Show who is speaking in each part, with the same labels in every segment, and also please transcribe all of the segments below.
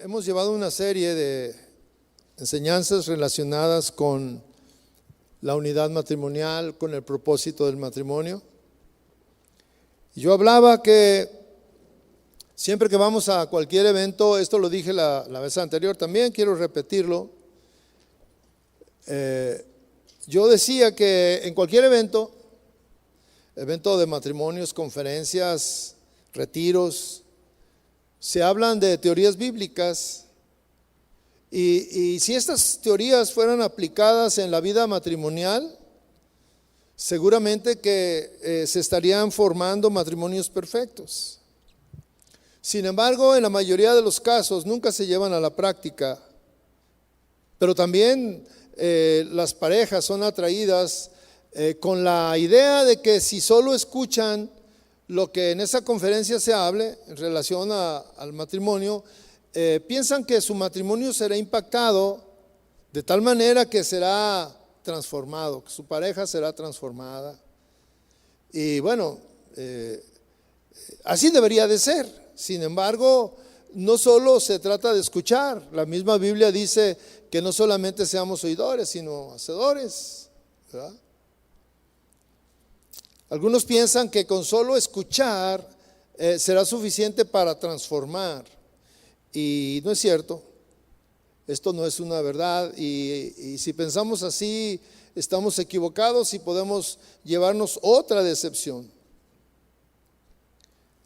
Speaker 1: Hemos llevado una serie de enseñanzas relacionadas con la unidad matrimonial, con el propósito del matrimonio. Yo hablaba que siempre que vamos a cualquier evento, esto lo dije la vez anterior también, quiero repetirlo. Yo decía que en cualquier evento de matrimonios, conferencias, retiros, se hablan de teorías bíblicas y si estas teorías fueran aplicadas en la vida matrimonial, seguramente que se estarían formando matrimonios perfectos. Sin embargo, en la mayoría de los casos nunca se llevan a la práctica, pero también las parejas son atraídas con la idea de que si solo escuchan lo que en esa conferencia se hable en relación al matrimonio, piensan que su matrimonio será impactado de tal manera que será transformado, que su pareja será transformada. Y bueno, así debería de ser. Sin embargo, no solo se trata de escuchar. La misma Biblia dice que no solamente seamos oidores, sino hacedores, ¿verdad? Algunos piensan que con solo escuchar será suficiente para transformar. Y no es cierto. Esto no es una verdad. Y si pensamos así, estamos equivocados y podemos llevarnos otra decepción.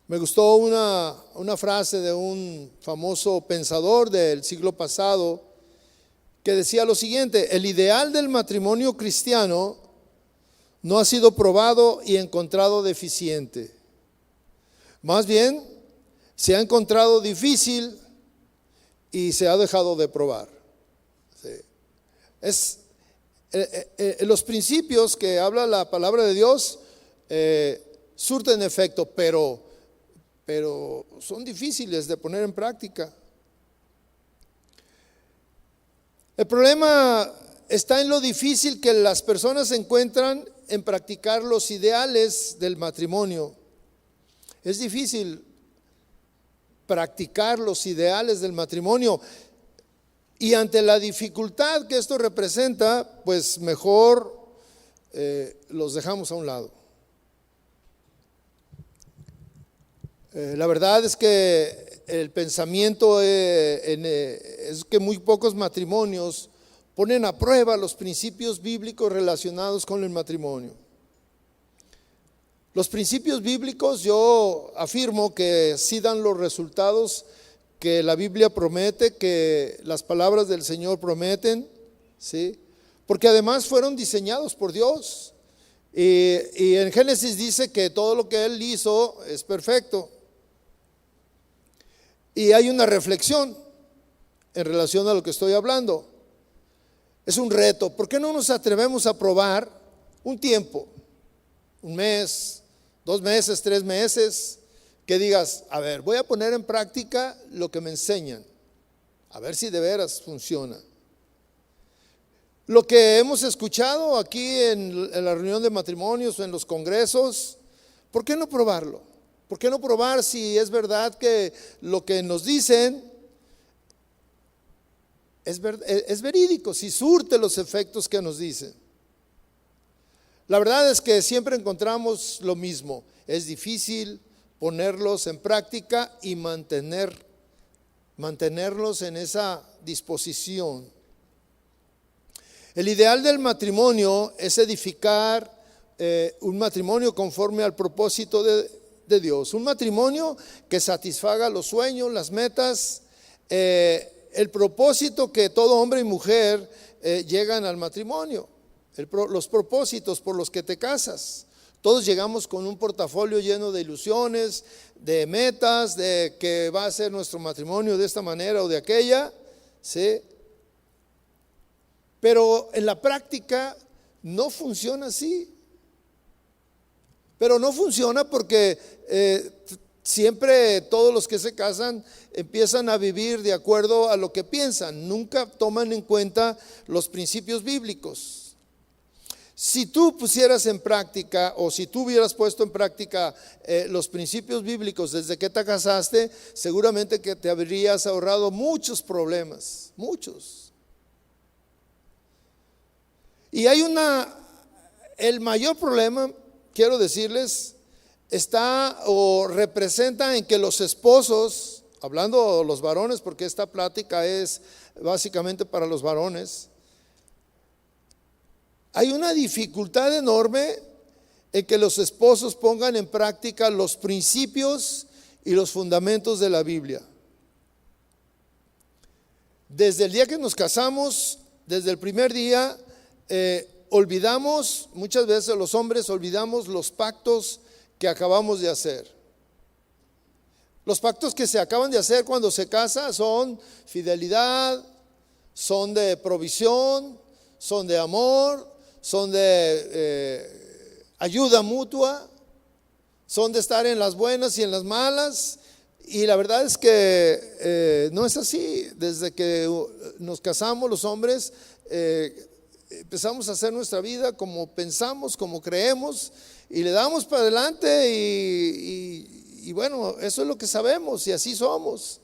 Speaker 1: Me gustó una frase de un famoso pensador del siglo pasado que decía lo siguiente: el ideal del matrimonio cristiano no ha sido probado y encontrado deficiente. Más bien, se ha encontrado difícil y se ha dejado de probar. Sí. Los principios que habla la palabra de Dios surten efecto, pero son difíciles de poner en práctica. El problema está en lo difícil que las personas encuentran en practicar los ideales del matrimonio. Es difícil practicar los ideales del matrimonio y ante la dificultad que esto representa, pues mejor los dejamos a un lado. La verdad es que el pensamiento es que muy pocos matrimonios ponen a prueba los principios bíblicos relacionados con el matrimonio. Los principios bíblicos, yo afirmo que sí dan los resultados que la Biblia promete, que las palabras del Señor prometen, ¿sí? Porque además fueron diseñados por Dios. Y en Génesis dice que todo lo que Él hizo es perfecto. Y hay una reflexión en relación a lo que estoy hablando. Es un reto. ¿Por qué no nos atrevemos a probar un tiempo, un mes, 2 meses, 3 meses, que digas, a ver, voy a poner en práctica lo que me enseñan, a ver si de veras funciona? Lo que hemos escuchado aquí en la reunión de matrimonios o en los congresos, ¿por qué no probarlo? ¿Por qué no probar si es verdad que lo que nos dicen es verídico, si surte los efectos que nos dicen? La verdad es que siempre encontramos lo mismo. Es difícil ponerlos en práctica y mantenerlos en esa disposición. El ideal del matrimonio es edificar un matrimonio conforme al propósito de Dios. Un matrimonio que satisfaga los sueños, las metas, el propósito que todo hombre y mujer llegan al matrimonio. Los propósitos por los que te casas. Todos llegamos con un portafolio lleno de ilusiones, de metas, de que va a ser nuestro matrimonio de esta manera o de aquella, ¿sí? Pero en la práctica no funciona así. Pero no funciona porque siempre todos los que se casan empiezan a vivir de acuerdo a lo que piensan. Nunca toman en cuenta los principios bíblicos. Si tú pusieras en práctica o si tú hubieras puesto en práctica los principios bíblicos desde que te casaste, seguramente que te habrías ahorrado muchos problemas, muchos. Y hay el mayor problema, quiero decirles, está o representa en que los esposos, hablando de los varones, porque esta plática es básicamente para los varones, hay una dificultad enorme en que los esposos pongan en práctica los principios y los fundamentos de la Biblia. Desde el día que nos casamos, desde el primer día, olvidamos, muchas veces los hombres olvidamos los pactos que acabamos de hacer. Los pactos que se acaban de hacer cuando se casa son fidelidad, son de provisión, son de amor, son de ayuda mutua, son de estar en las buenas y en las malas. Y la verdad es que no es así. Desde que nos casamos los hombres, empezamos a hacer nuestra vida como pensamos, como creemos, y le damos para adelante y bueno, eso es lo que sabemos y así somos.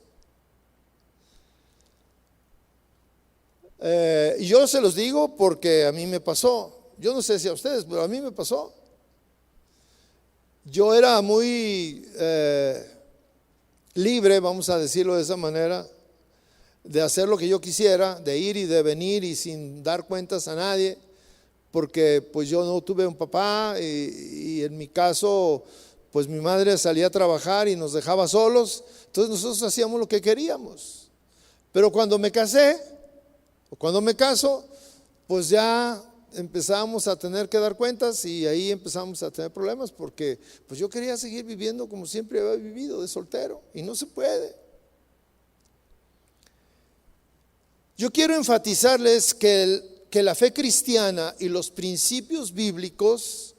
Speaker 1: Y yo se los digo porque a mí me pasó. Yo no sé si a ustedes, pero a mí me pasó. Yo era muy libre, vamos a decirlo de esa manera, de hacer lo que yo quisiera, de ir y de venir y sin dar cuentas a nadie, porque pues yo no tuve un papá y en mi caso pues mi madre salía a trabajar y nos dejaba solos, entonces nosotros hacíamos lo que queríamos. Pero cuando me casé, o cuando me caso, pues ya empezamos a tener que dar cuentas y ahí empezamos a tener problemas porque pues yo quería seguir viviendo como siempre había vivido, de soltero, y no se puede. Yo quiero enfatizarles que la fe cristiana y los principios bíblicos,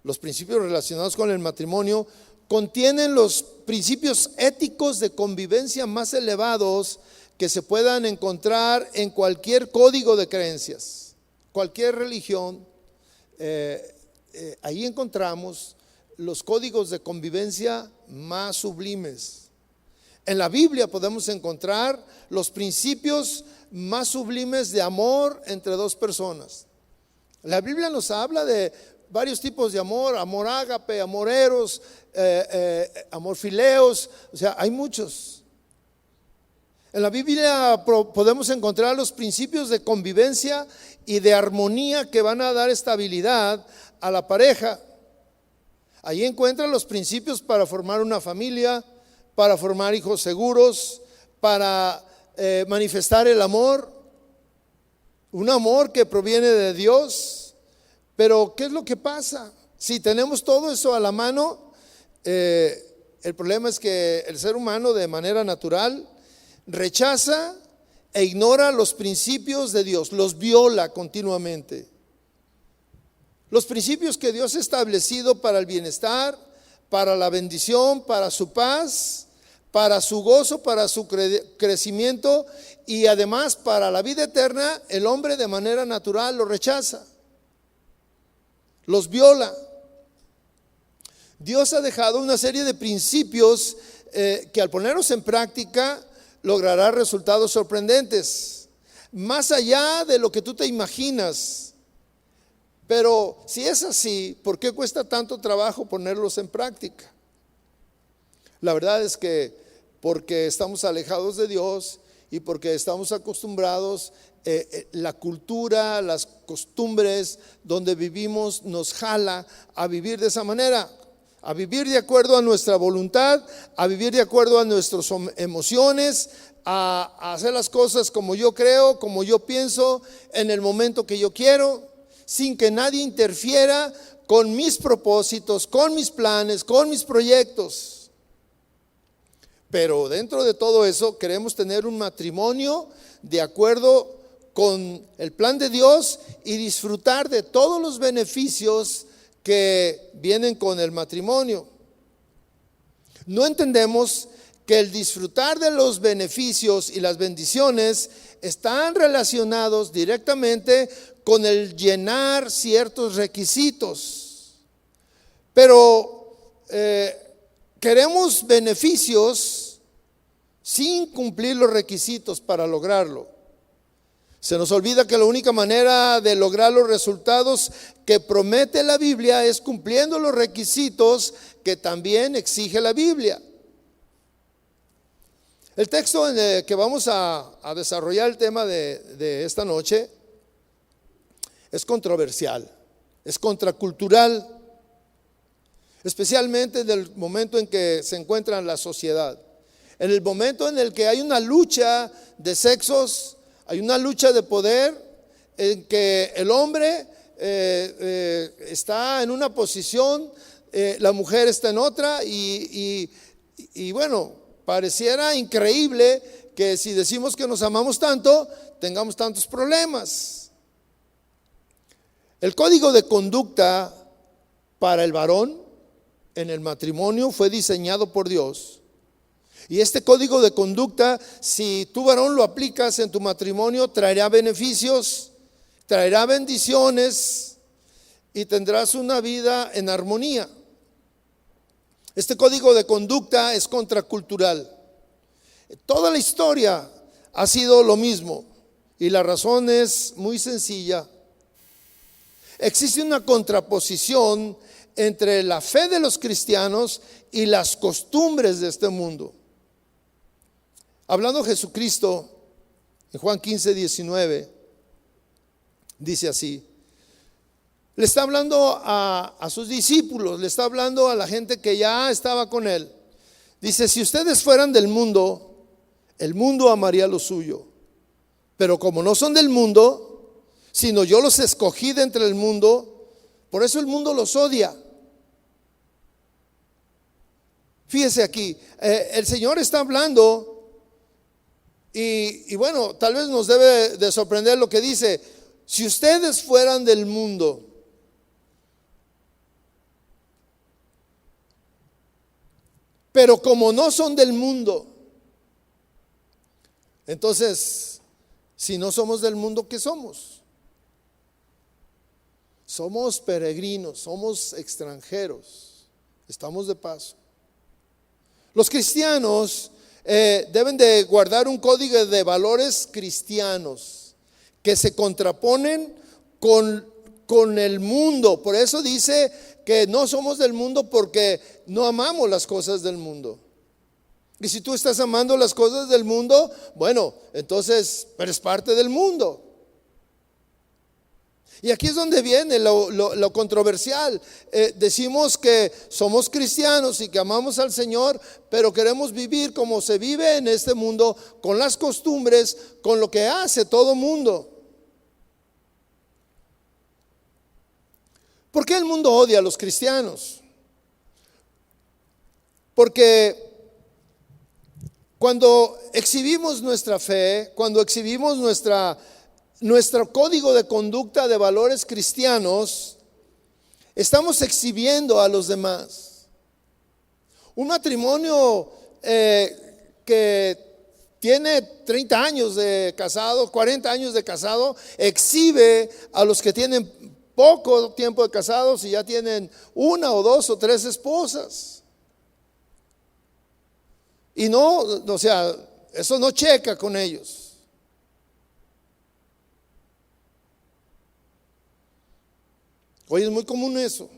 Speaker 1: los principios relacionados con el matrimonio, contienen los principios éticos de convivencia más elevados que se puedan encontrar en cualquier código de creencias, cualquier religión. Ahí encontramos los códigos de convivencia más sublimes. En la Biblia podemos encontrar los principios más sublimes de amor entre dos personas. La Biblia nos habla de varios tipos de amor: amor ágape, amor eros, amor fileos, o sea, hay muchos. En la Biblia podemos encontrar los principios de convivencia y de armonía que van a dar estabilidad a la pareja. Ahí encuentran los principios para formar una familia, para formar hijos seguros, para manifestar el amor, un amor que proviene de Dios. Pero ¿qué es lo que pasa? Si tenemos todo eso a la mano, el problema es que el ser humano de manera natural rechaza e ignora los principios de Dios, los viola continuamente. Los principios que Dios ha establecido para el bienestar, para la bendición, para su paz, para su gozo, para su crecimiento y además para la vida eterna, el hombre de manera natural los rechaza, los viola. Dios ha dejado una serie de principios que al ponerlos en práctica logrará resultados sorprendentes, más allá de lo que tú te imaginas. Pero si es así, ¿por qué cuesta tanto trabajo ponerlos en práctica? La verdad es que porque estamos alejados de Dios y porque estamos acostumbrados, la cultura, las costumbres donde vivimos nos jala a vivir de esa manera, a vivir de acuerdo a nuestra voluntad, a vivir de acuerdo a nuestras emociones, a hacer las cosas como yo creo, como yo pienso, en el momento que yo quiero, sin que nadie interfiera con mis propósitos, con mis planes, con mis proyectos. Pero dentro de todo eso queremos tener un matrimonio de acuerdo con el plan de Dios y disfrutar de todos los beneficios que vienen con el matrimonio. No entendemos que el disfrutar de los beneficios y las bendiciones están relacionados directamente con el llenar ciertos requisitos. Pero queremos beneficios sin cumplir los requisitos para lograrlo. Se nos olvida que la única manera de lograr los resultados que promete la Biblia es cumpliendo los requisitos que también exige la Biblia. El texto en el que vamos a desarrollar el tema de esta noche es controversial, es contracultural, especialmente en el momento en que se encuentra en la sociedad, en el momento en el que hay una lucha de sexos. Hay una lucha de poder en que el hombre está en una posición, la mujer está en otra y bueno, pareciera increíble que si decimos que nos amamos tanto, tengamos tantos problemas. El código de conducta para el varón en el matrimonio fue diseñado por Dios. Y este código de conducta, si tú varón lo aplicas en tu matrimonio, traerá beneficios, traerá bendiciones y tendrás una vida en armonía. Este código de conducta es contracultural. Toda la historia ha sido lo mismo y la razón es muy sencilla. Existe una contraposición entre la fe de los cristianos y las costumbres de este mundo. Hablando Jesucristo en Juan 15:19, dice así, le está hablando a sus discípulos, le está hablando a la gente que ya estaba con él. Dice, si ustedes fueran del mundo, el mundo amaría lo suyo, pero como no son del mundo, sino yo los escogí de entre el mundo, por eso el mundo los odia. Fíjese aquí, el Señor está hablando. Y bueno, tal vez nos debe de sorprender lo que dice, si ustedes fueran del mundo. Pero como no son del mundo, entonces, si no somos del mundo, ¿qué somos? Somos peregrinos, somos extranjeros, estamos de paso. Los cristianos deben de guardar un código de valores cristianos que se contraponen con el mundo. Por eso dice que no somos del mundo, porque no amamos las cosas del mundo. Y si tú estás amando las cosas del mundo, bueno, entonces eres parte del mundo. Y aquí es donde viene lo controversial. Decimos que somos cristianos y que amamos al Señor, pero queremos vivir como se vive en este mundo, con las costumbres, con lo que hace todo mundo. ¿Por qué el mundo odia a los cristianos? Porque cuando exhibimos nuestra fe, cuando exhibimos nuestro código de conducta de valores cristianos, estamos exhibiendo a los demás. Un matrimonio que tiene 30 años de casado, 40 años de casado, exhibe a los que tienen poco tiempo de casados y ya tienen 1 o 2 o 3 esposas. Y no, o sea, eso no checa con ellos. Hoy es muy común eso.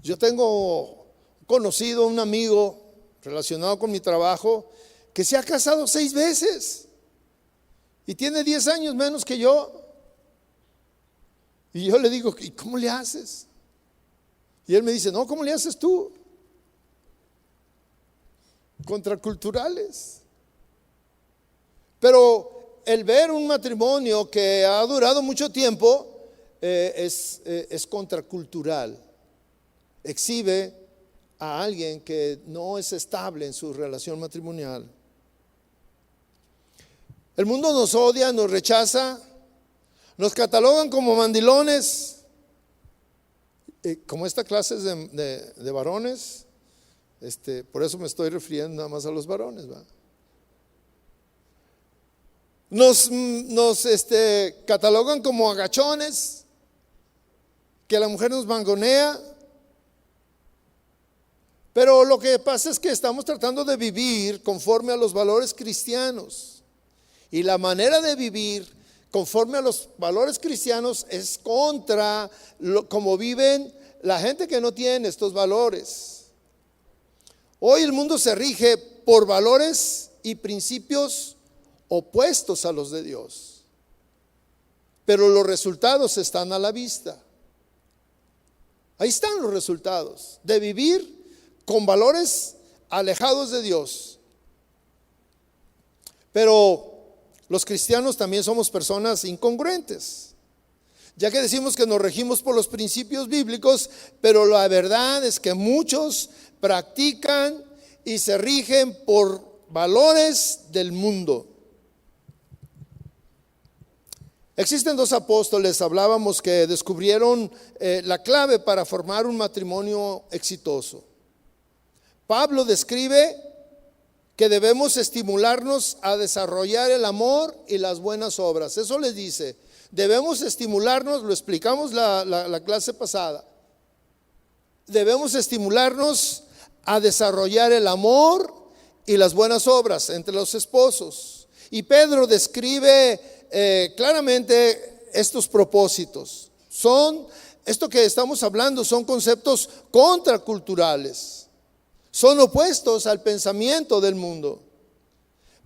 Speaker 1: Yo tengo conocido un amigo relacionado con mi trabajo que se ha casado 6 veces y tiene 10 años menos que yo. Y yo le digo, ¿y cómo le haces? Y él me dice, no, ¿cómo le haces tú? Contraculturales. Pero el ver un matrimonio que ha durado mucho tiempo es contracultural. Exhibe a alguien que no es estable en su relación matrimonial. El mundo nos odia, nos rechaza, nos catalogan como mandilones, como esta clase de varones. Por eso me estoy refiriendo nada más a los varones, ¿va? Nos catalogan como agachones, que la mujer nos mangonea. Pero lo que pasa es que estamos tratando de vivir conforme a los valores cristianos. Y la manera de vivir conforme a los valores cristianos es contra como viven la gente que no tiene estos valores. Hoy el mundo se rige por valores y principios opuestos a los de Dios. Pero los resultados están a la vista. Ahí están los resultados de vivir con valores alejados de Dios. Pero los cristianos también somos personas incongruentes, ya que decimos que nos regimos por los principios bíblicos, pero la verdad es que muchos practican y se rigen por valores del mundo. Existen dos apóstoles, hablábamos, que descubrieron la clave para formar un matrimonio exitoso. Pablo describe que debemos estimularnos a desarrollar el amor y las buenas obras. Eso les dice, debemos estimularnos, lo explicamos la clase pasada. Debemos estimularnos a desarrollar el amor y las buenas obras entre los esposos. Y Pedro describe claramente estos propósitos. Esto que estamos hablando son conceptos contraculturales. Son opuestos al pensamiento del mundo.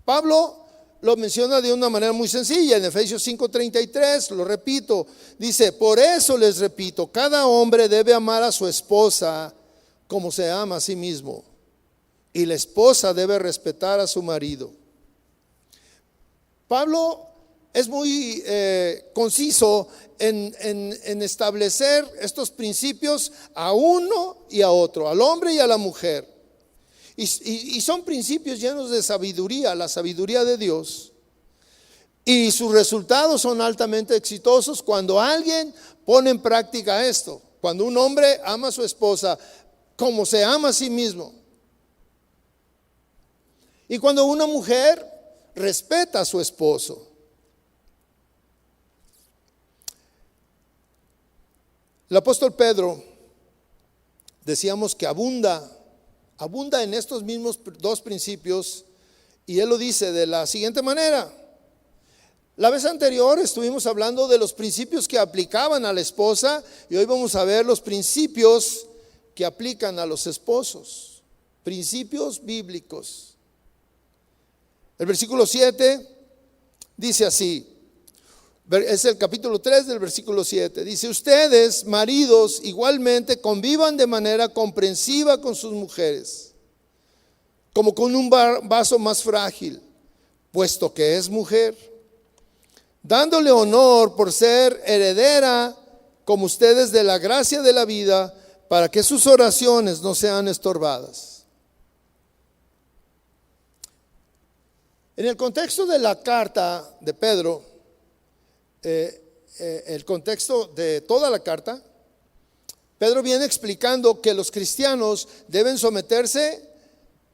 Speaker 1: Pablo lo menciona de una manera muy sencilla en Efesios 5:33, lo repito, dice: por eso les repito, cada hombre debe amar a su esposa como se ama a sí mismo, y la esposa debe respetar a su marido. Pablo es muy conciso en establecer estos principios a uno y a otro, al hombre y a la mujer. Y son principios llenos de sabiduría, la sabiduría de Dios. Y sus resultados son altamente exitosos cuando alguien pone en práctica esto. Cuando un hombre ama a su esposa como se ama a sí mismo. Y cuando una mujer respeta a su esposo. El apóstol Pedro, decíamos que abunda en estos mismos dos principios, y él lo dice de la siguiente manera. La vez anterior estuvimos hablando de los principios que aplicaban a la esposa, y hoy vamos a ver los principios que aplican a los esposos, principios bíblicos. El versículo 7 dice así, es el capítulo 3 del versículo 7. Dice: ustedes, maridos, igualmente convivan de manera comprensiva con sus mujeres, como con un vaso más frágil, puesto que es mujer, dándole honor por ser heredera como ustedes de la gracia de la vida, para que sus oraciones no sean estorbadas. En el contexto de la carta de Pedro, el contexto de toda la carta, Pedro viene explicando que los cristianos deben someterse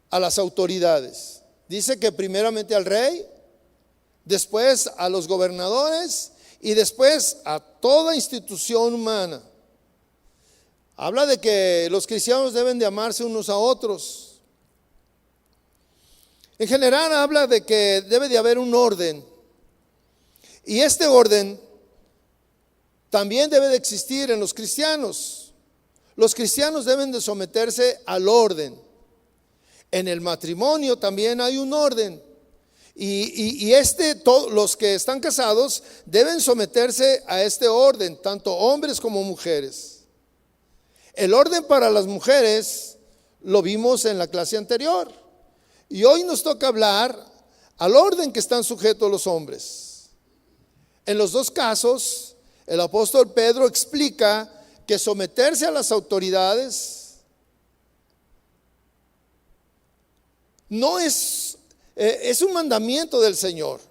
Speaker 1: a las autoridades. Dice que primeramente al rey, después a los gobernadores y después a toda institución humana. Habla de que los cristianos deben de amarse unos a otros. En general habla de que debe de haber un orden. Y este orden también debe de existir en los cristianos. Los cristianos deben de someterse al orden. En el matrimonio también hay un orden. Los que están casados deben someterse a este orden, tanto hombres como mujeres. El orden para las mujeres lo vimos en la clase anterior. Y hoy nos toca hablar al orden que están sujetos los hombres. En los dos casos, el apóstol Pedro explica que someterse a las autoridades no es un mandamiento del Señor.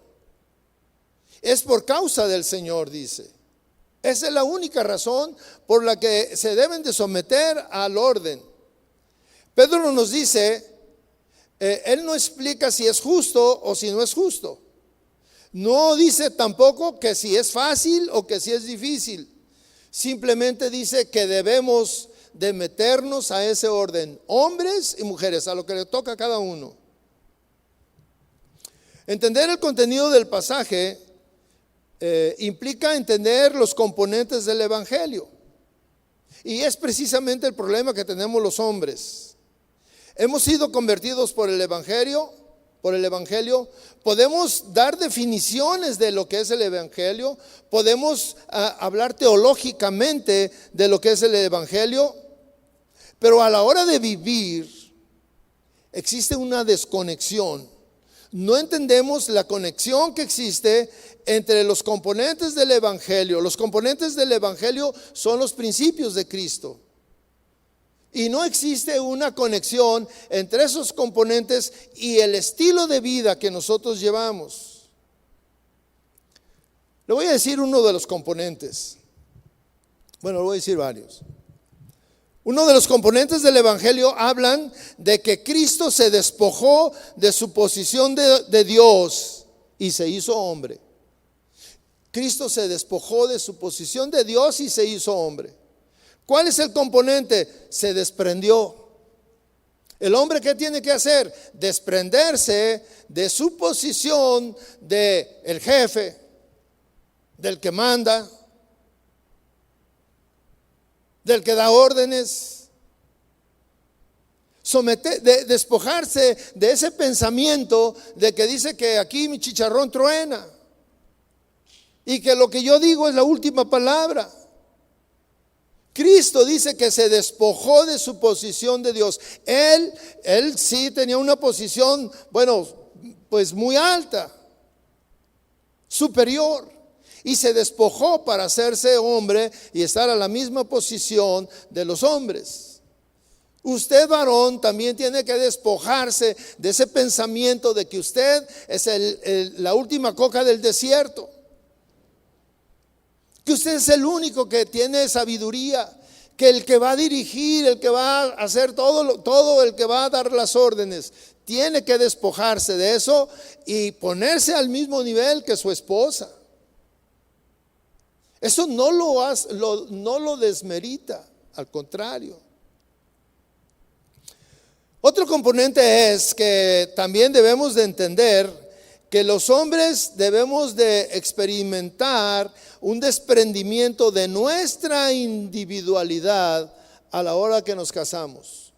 Speaker 1: Es por causa del Señor, dice. Esa es la única razón por la que se deben de someter al orden. Pedro nos dice, él no explica si es justo o si no es justo. No dice tampoco que si es fácil o que si es difícil. Simplemente dice que debemos de meternos a ese orden, hombres y mujeres, a lo que le toca a cada uno. Entender el contenido del pasaje implica entender los componentes del evangelio. Y es precisamente el problema que tenemos los hombres. Hemos sido convertidos por el evangelio. Podemos dar definiciones de lo que es el evangelio. Podemos hablar teológicamente de lo que es el evangelio. Pero a la hora de vivir existe una desconexión. No entendemos la conexión que existe entre los componentes del evangelio. Los componentes del evangelio son los principios de Cristo. Y no existe una conexión entre esos componentes y el estilo de vida que nosotros llevamos. Le voy a decir uno de los componentes. Bueno, le voy a decir varios. Uno de los componentes del evangelio hablan de que Cristo se despojó de su posición de Dios y se hizo hombre. Cristo se despojó de su posición de Dios y se hizo hombre. ¿Cuál es el componente? Se desprendió. El hombre, ¿qué tiene que hacer? Desprenderse de su posición de el jefe, del que manda, del que da órdenes. Despojarse de ese pensamiento de que dice que aquí mi chicharrón truena y que lo que yo digo es la última palabra. Cristo dice que se despojó de su posición de Dios. Él sí tenía una posición, bueno, pues muy alta, superior, y se despojó para hacerse hombre y estar a la misma posición de los hombres. Usted, varón, también tiene que despojarse de ese pensamiento de que usted es la última coca del desierto, que usted es el único que tiene sabiduría, que el que va a dirigir, el que va a hacer todo el que va a dar las órdenes, tiene que despojarse de eso y ponerse al mismo nivel que su esposa. Eso no lo desmerita, al contrario. Otro componente es que también debemos de entender que los hombres debemos de experimentar un desprendimiento de nuestra individualidad a la hora que nos casamos.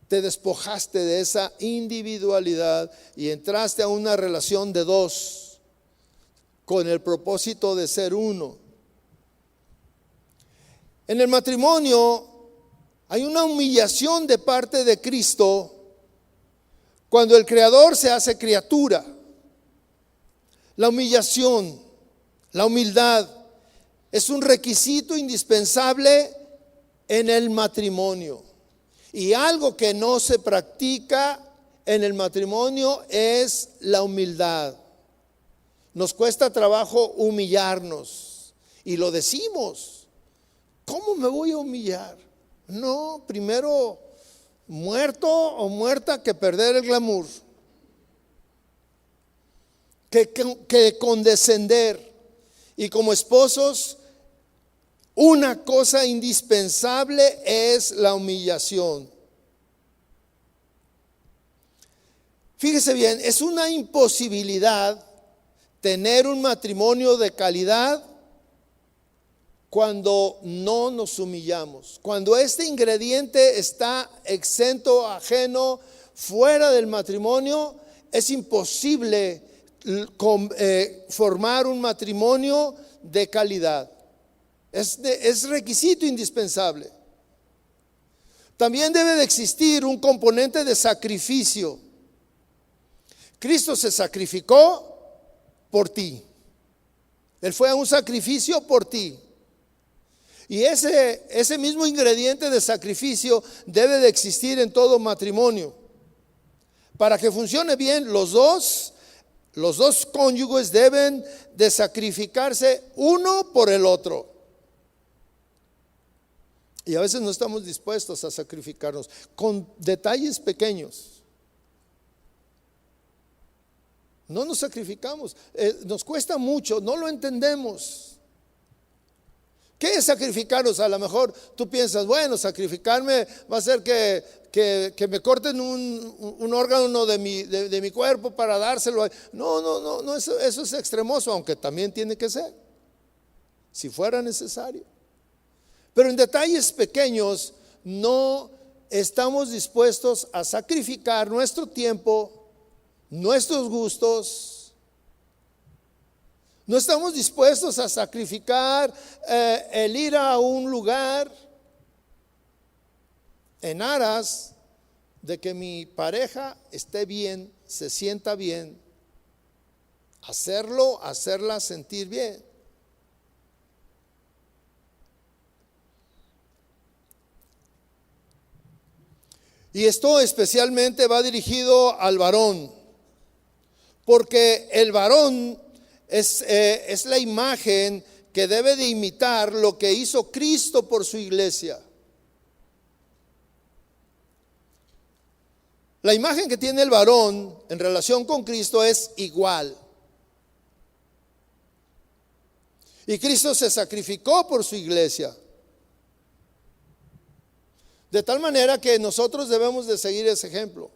Speaker 1: Te despojaste de esa individualidad y entraste a una relación de dos con el propósito de ser uno. En el matrimonio hay una humillación de parte de Cristo cuando el Creador se hace criatura. La humillación, la humildad es un requisito indispensable en el matrimonio. Y algo que no se practica en el matrimonio es la humildad. Nos cuesta trabajo humillarnos y lo decimos. ¿Cómo me voy a humillar? No, primero muerto o muerta que perder el glamour, que condescender. Y como esposos, una cosa indispensable es la humillación. Fíjese bien, es una imposibilidad tener un matrimonio de calidad cuando no nos humillamos. Cuando este ingrediente está exento, ajeno, fuera del matrimonio, es imposible formar un matrimonio de calidad. Es requisito indispensable. También debe de existir un componente de sacrificio. Cristo se sacrificó por ti. Él fue a un sacrificio por ti. Y ese mismo ingrediente de sacrificio debe de existir en todo matrimonio. Para que funcione bien, los dos cónyuges deben de sacrificarse uno por el otro. Y a veces no estamos dispuestos a sacrificarnos con detalles pequeños. No nos sacrificamos, nos cuesta mucho, no lo entendemos. ¿Qué es sacrificarnos? A lo mejor tú piensas, bueno, sacrificarme va a ser que me corten un órgano de mi cuerpo para dárselo. No, eso es extremoso, aunque también tiene que ser, si fuera necesario. Pero en detalles pequeños no estamos dispuestos a sacrificar nuestro tiempo, nuestros gustos. No estamos dispuestos a sacrificar el ir a un lugar en aras de que mi pareja esté bien, se sienta bien, hacerla sentir bien. Y esto especialmente va dirigido al varón, porque el varón es la imagen que debe de imitar lo que hizo Cristo por su iglesia. La imagen que tiene el varón en relación con Cristo es igual. Y Cristo se sacrificó por su iglesia. De tal manera que nosotros debemos de seguir ese ejemplo.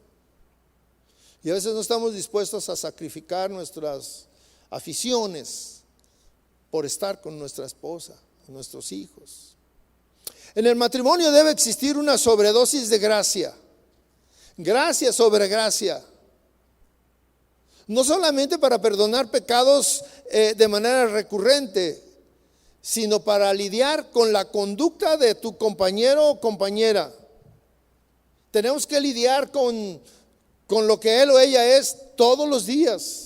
Speaker 1: Y a veces no estamos dispuestos a sacrificar nuestras aficiones por estar con nuestra esposa, con nuestros hijos. En el matrimonio debe existir una sobredosis de gracia. Gracia sobre gracia. No solamente para perdonar pecados de manera recurrente, sino para lidiar con la conducta de tu compañero o compañera. Tenemos que lidiar con lo que él o ella es todos los días.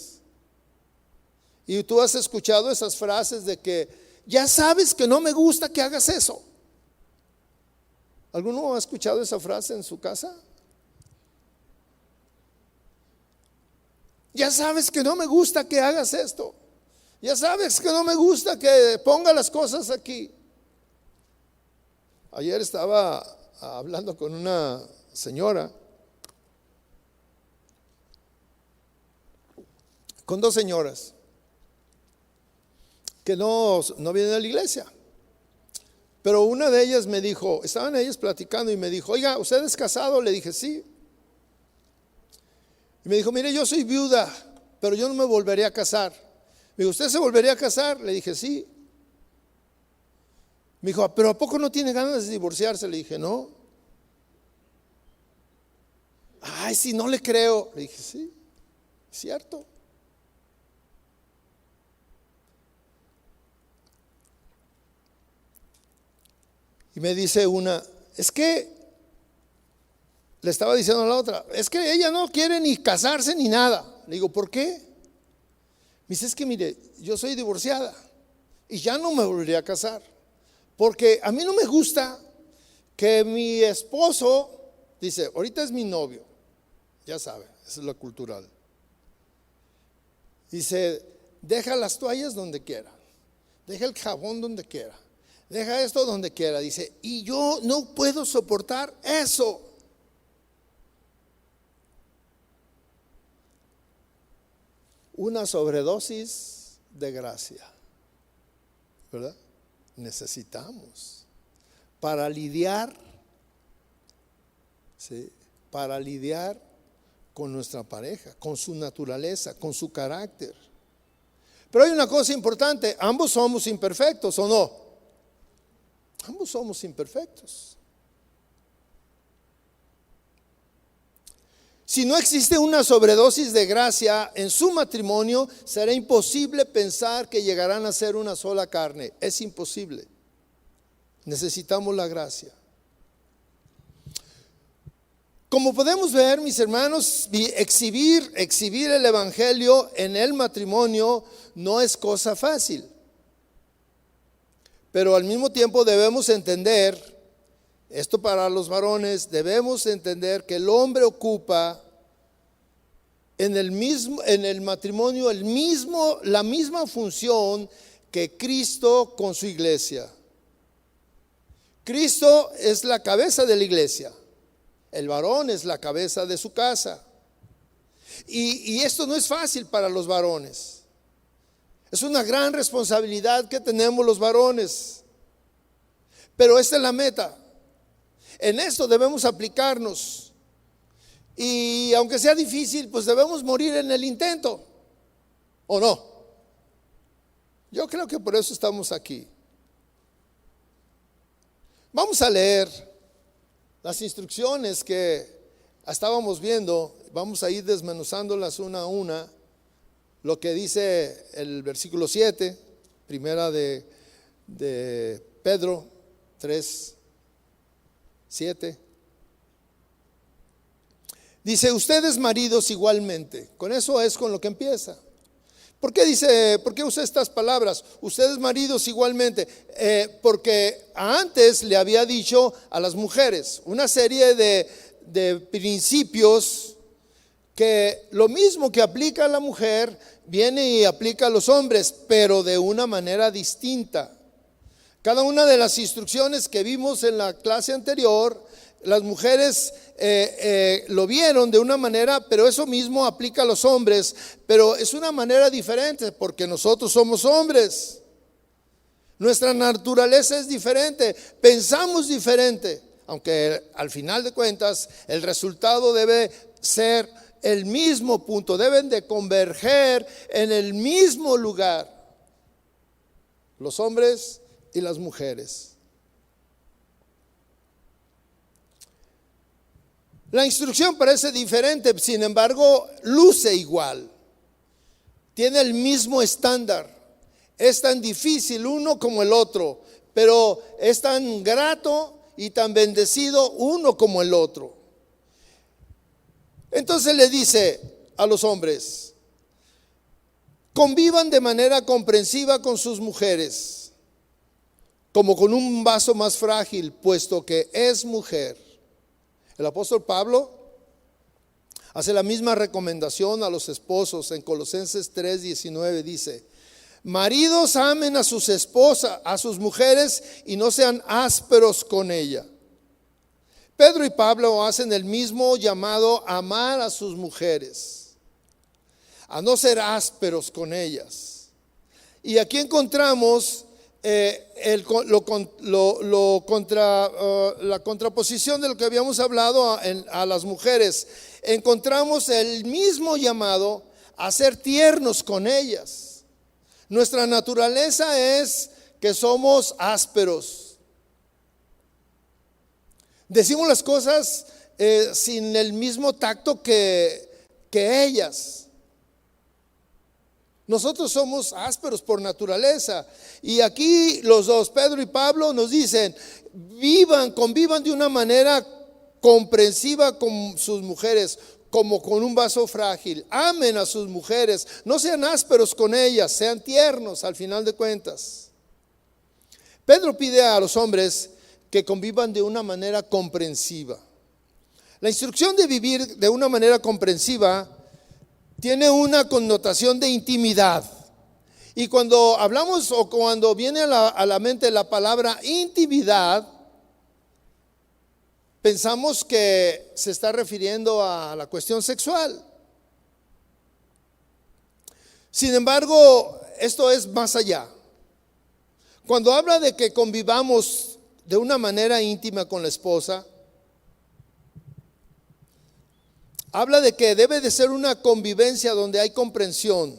Speaker 1: Y tú has escuchado esas frases de que ya sabes que no me gusta que hagas eso. ¿Alguno ha escuchado esa frase en su casa? Ya sabes que no me gusta que hagas esto. Ya sabes que no me gusta que ponga las cosas aquí. Ayer estaba hablando con una señora, con dos señoras que no vienen a la iglesia. Pero una de ellas me dijo, estaban ellas platicando y me dijo, oiga, ¿usted es casado? Le dije, sí. Y me dijo, mire, yo soy viuda, pero yo no me volvería a casar. Me dijo, ¿usted se volvería a casar? Le dije, sí. Me dijo, ¿pero a poco no tiene ganas de divorciarse? Le dije, no. Ay, si no le creo. Le dije, sí, es cierto. Y me dice una, es que, le estaba diciendo a la otra, es que ella no quiere ni casarse ni nada. Le digo, ¿por qué? Me dice, es que mire, yo soy divorciada y ya no me volvería a casar, porque a mí no me gusta que mi esposo, dice, ahorita es mi novio, ya sabe, esa es la cultural. Dice, deja las toallas donde quiera, deja el jabón donde quiera, deja esto donde quiera. Dice, y yo no puedo soportar eso. Una sobredosis de gracia, ¿verdad? Necesitamos para lidiar, ¿sí? Para lidiar con nuestra pareja, con su naturaleza, con su carácter. Pero hay una cosa importante, ambos somos imperfectos, ¿o no? Ambos somos imperfectos. Si no existe una sobredosis de gracia en su matrimonio, será imposible pensar que llegarán a ser una sola carne. Es imposible. Necesitamos la gracia. Como podemos ver, mis hermanos, exhibir el evangelio en el matrimonio no es cosa fácil. Pero al mismo tiempo debemos entender, esto para los varones, debemos entender que el hombre ocupa en el matrimonio la misma función que Cristo con su iglesia. Cristo es la cabeza de la iglesia. El varón es la cabeza de su casa. Y esto no es fácil para los varones. Es una gran responsabilidad que tenemos los varones. Pero esta es la meta. En esto debemos aplicarnos. Y aunque sea difícil, pues debemos morir en el intento. ¿O no? Yo creo que por eso estamos aquí. Vamos a leer las instrucciones que estábamos viendo. Vamos a ir desmenuzándolas una a una. Lo que dice el versículo 7, primera de Pedro 3, 7. Dice, ustedes maridos igualmente. Con eso es con lo que empieza. ¿Por qué usa estas palabras? Ustedes maridos igualmente. Porque antes le había dicho a las mujeres una serie de principios que lo mismo que aplica a la mujer viene y aplica a los hombres, pero de una manera distinta. Cada una de las instrucciones que vimos en la clase anterior, las mujeres lo vieron de una manera, pero eso mismo aplica a los hombres, pero es una manera diferente porque nosotros somos hombres. Nuestra naturaleza es diferente, pensamos diferente, aunque al final de cuentas el resultado debe ser el mismo punto, deben de converger en el mismo lugar, los hombres y las mujeres. La instrucción parece diferente, sin embargo, luce igual. Tiene el mismo estándar. Es tan difícil uno como el otro, pero es tan grato y tan bendecido uno como el otro. Entonces le dice a los hombres, convivan de manera comprensiva con sus mujeres, como con un vaso más frágil, puesto que es mujer. El apóstol Pablo hace la misma recomendación a los esposos en Colosenses 3:19. Dice, maridos amen a sus esposas, a sus mujeres, y no sean ásperos con ella. Pedro y Pablo hacen el mismo llamado a amar a sus mujeres, a no ser ásperos con ellas. Y aquí encontramos la contraposición de lo que habíamos hablado a las mujeres. Encontramos el mismo llamado a ser tiernos con ellas. Nuestra naturaleza es que somos ásperos. Decimos las cosas sin el mismo tacto que ellas. Nosotros somos ásperos por naturaleza. Y aquí los dos, Pedro y Pablo, nos dicen, convivan de una manera comprensiva con sus mujeres, como con un vaso frágil. Amen a sus mujeres, no sean ásperos con ellas, sean tiernos al final de cuentas. Pedro pide a los hombres que convivan de una manera comprensiva. La instrucción de vivir de una manera comprensiva tiene una connotación de intimidad. Y cuando hablamos o cuando viene a la mente la palabra intimidad, pensamos que se está refiriendo a la cuestión sexual. Sin embargo, esto es más allá. Cuando habla de que convivamos de una manera íntima con la esposa, habla de que debe de ser una convivencia donde hay comprensión.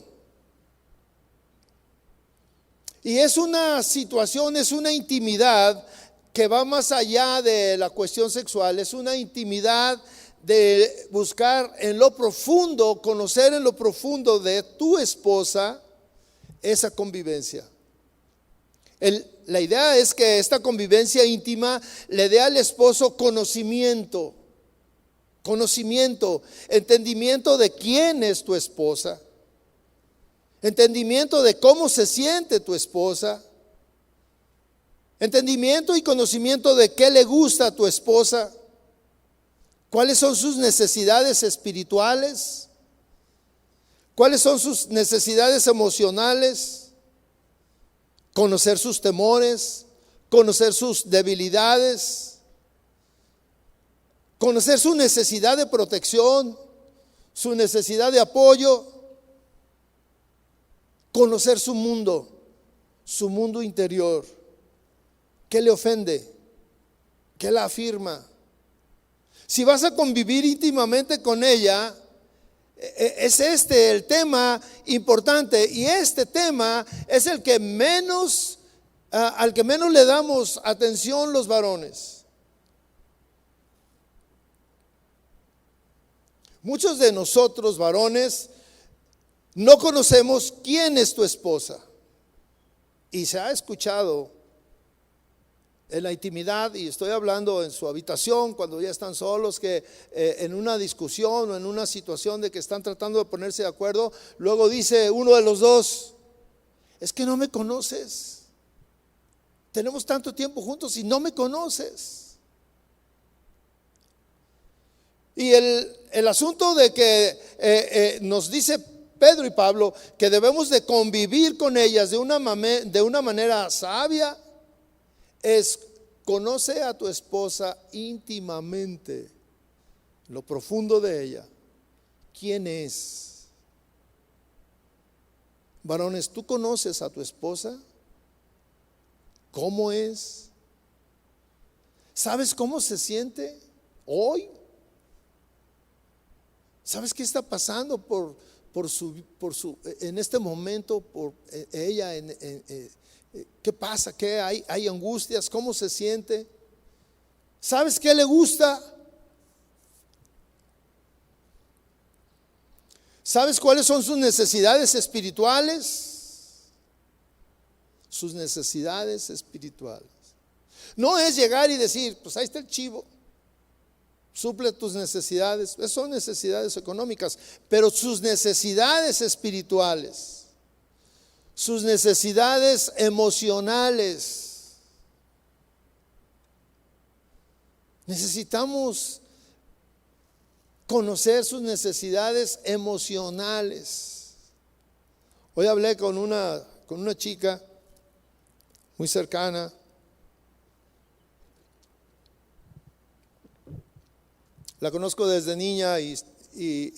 Speaker 1: Y es una situación, es una intimidad que va más allá de la cuestión sexual. Es una intimidad de buscar en lo profundo, conocer en lo profundo de tu esposa esa convivencia. La idea es que esta convivencia íntima le dé al esposo conocimiento, entendimiento de quién es tu esposa, entendimiento de cómo se siente tu esposa, entendimiento y conocimiento de qué le gusta a tu esposa, cuáles son sus necesidades espirituales, cuáles son sus necesidades emocionales, conocer sus temores, conocer sus debilidades, conocer su necesidad de protección, su necesidad de apoyo, conocer su mundo interior. ¿Qué le ofende? ¿Qué la afirma? Si vas a convivir íntimamente con ella, es este el tema importante, y este tema es el que menos, al que menos le damos atención los varones. Muchos de nosotros varones no conocemos quién es tu esposa, y se ha escuchado en la intimidad, y estoy hablando en su habitación cuando ya están solos, que en una discusión o en una situación de que están tratando de ponerse de acuerdo, luego dice uno de los dos: es que no me conoces, tenemos tanto tiempo juntos y no me conoces. Y el asunto de que nos dice Pedro y Pablo que debemos de convivir con ellas de una manera sabia, es: conoce a tu esposa íntimamente, lo profundo de ella. ¿Quién es? Varones, ¿tú conoces a tu esposa? ¿Cómo es? ¿Sabes cómo se siente hoy? ¿Sabes qué está pasando por su en este momento por ella? ¿Qué pasa? ¿Qué hay? ¿Hay angustias? ¿Cómo se siente? ¿Sabes qué le gusta? ¿Sabes cuáles son sus necesidades espirituales? Sus necesidades espirituales. No es llegar y decir: pues ahí está el chivo, suple tus necesidades. Esas son necesidades económicas, pero sus necesidades espirituales, sus necesidades emocionales. Necesitamos conocer sus necesidades emocionales. Hoy hablé con una chica muy cercana. La conozco desde niña y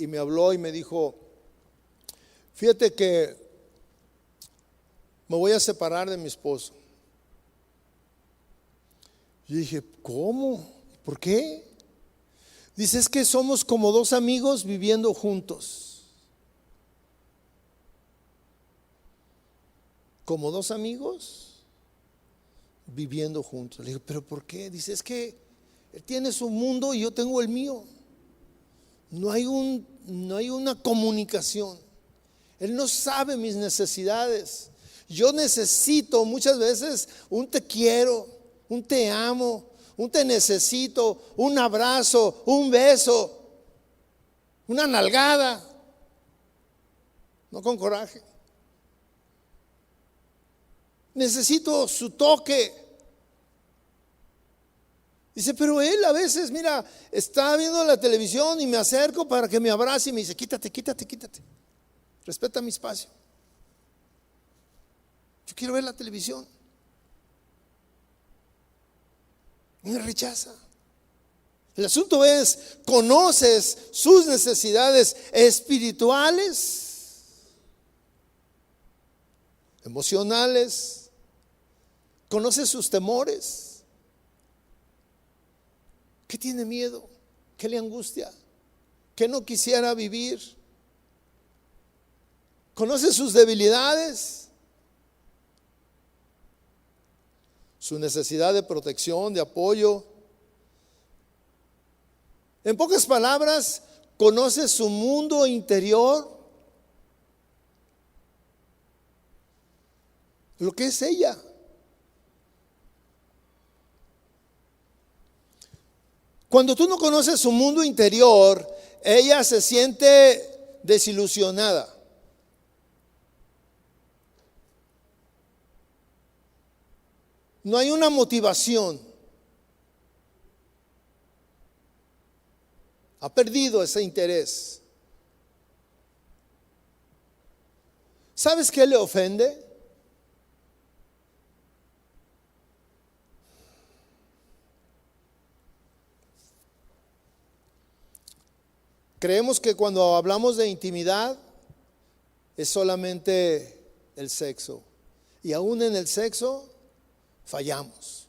Speaker 1: me habló y me dijo: fíjate que me voy a separar de mi esposo. Yo dije: ¿cómo? ¿Por qué? Dice: es que somos como dos amigos viviendo juntos. Como dos amigos viviendo juntos. Le dije: ¿pero por qué? Dice: es que él tiene su mundo y yo tengo el mío. No hay una comunicación. Él no sabe mis necesidades. Yo necesito muchas veces un te quiero, un te amo, un te necesito, un abrazo, un beso, una nalgada. No con coraje. Necesito su toque. Dice: pero él a veces, mira, está viendo la televisión y me acerco para que me abrace y me dice: quítate, quítate, quítate. Respeta mi espacio. Yo quiero ver la televisión. Y me rechaza. El asunto es: ¿conoces sus necesidades espirituales, emocionales? ¿Conoces sus temores? ¿Qué tiene miedo? ¿Qué le angustia? ¿Qué no quisiera vivir? ¿Conoces sus debilidades? Su necesidad de protección, de apoyo. En pocas palabras, ¿conoces su mundo interior? Lo que es ella. Cuando tú no conoces su mundo interior, ella se siente desilusionada. No hay una motivación. Ha perdido ese interés. ¿Sabes qué le ofende? creemos que cuando hablamos de intimidad es solamente el sexo. Y aún en el sexo fallamos.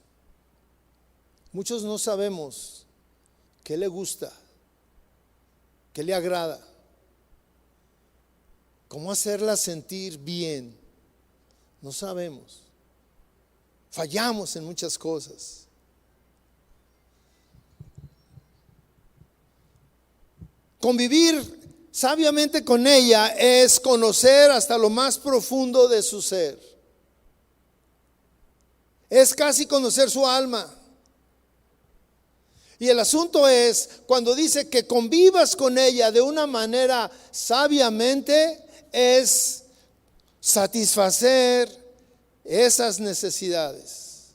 Speaker 1: Muchos no sabemos qué le gusta, qué le agrada, cómo hacerla sentir bien. No sabemos. Fallamos en muchas cosas. Convivir sabiamente con ella es conocer hasta lo más profundo de su ser. Es casi conocer su alma. Y el asunto es, cuando dice que convivas con ella de una manera sabiamente, es satisfacer esas necesidades,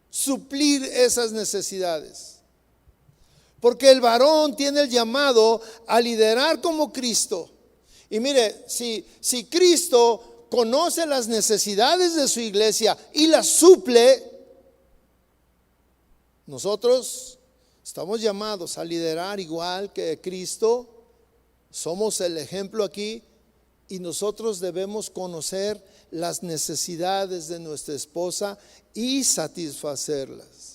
Speaker 1: suplir esas necesidades. Porque el varón tiene el llamado a liderar como Cristo. Y mire, si Cristo conoce las necesidades de su iglesia y las suple, nosotros estamos llamados a liderar igual que Cristo. Somos el ejemplo aquí y nosotros debemos conocer las necesidades de nuestra esposa y satisfacerlas.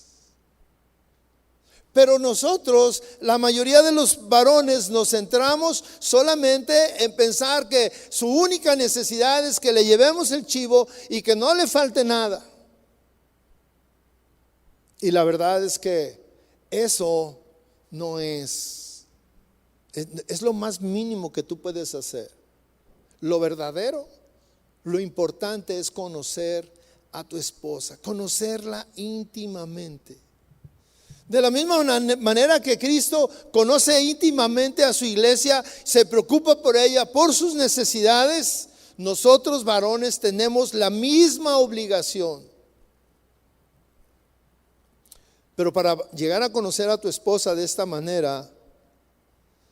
Speaker 1: Pero nosotros, la mayoría de los varones, nos centramos solamente en pensar que su única necesidad es que le llevemos el chivo y que no le falte nada. Y la verdad es que eso no es lo más mínimo que tú puedes hacer. Lo verdadero, lo importante es conocer a tu esposa, conocerla íntimamente. De la misma manera que Cristo conoce íntimamente a su iglesia, se preocupa por ella, por sus necesidades, nosotros varones tenemos la misma obligación. Pero para llegar a conocer a tu esposa de esta manera,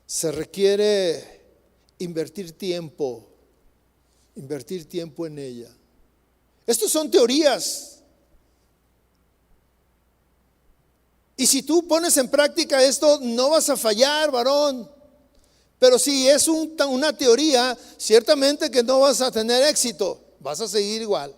Speaker 1: se requiere invertir tiempo en ella. Estos son teorías. Y si tú pones en práctica esto, no vas a fallar, varón. Pero si es una teoría, ciertamente que no vas a tener éxito, vas a seguir igual.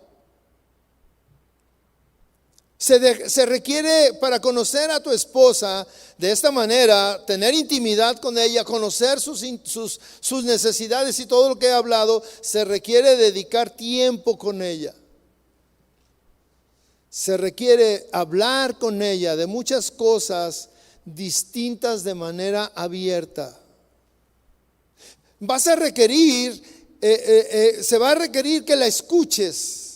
Speaker 1: Se requiere, para conocer a tu esposa de esta manera, tener intimidad con ella, conocer sus necesidades y todo lo que he hablado, se requiere dedicar tiempo con ella. Se requiere hablar con ella de muchas cosas distintas de manera abierta. Se va a requerir que la escuches.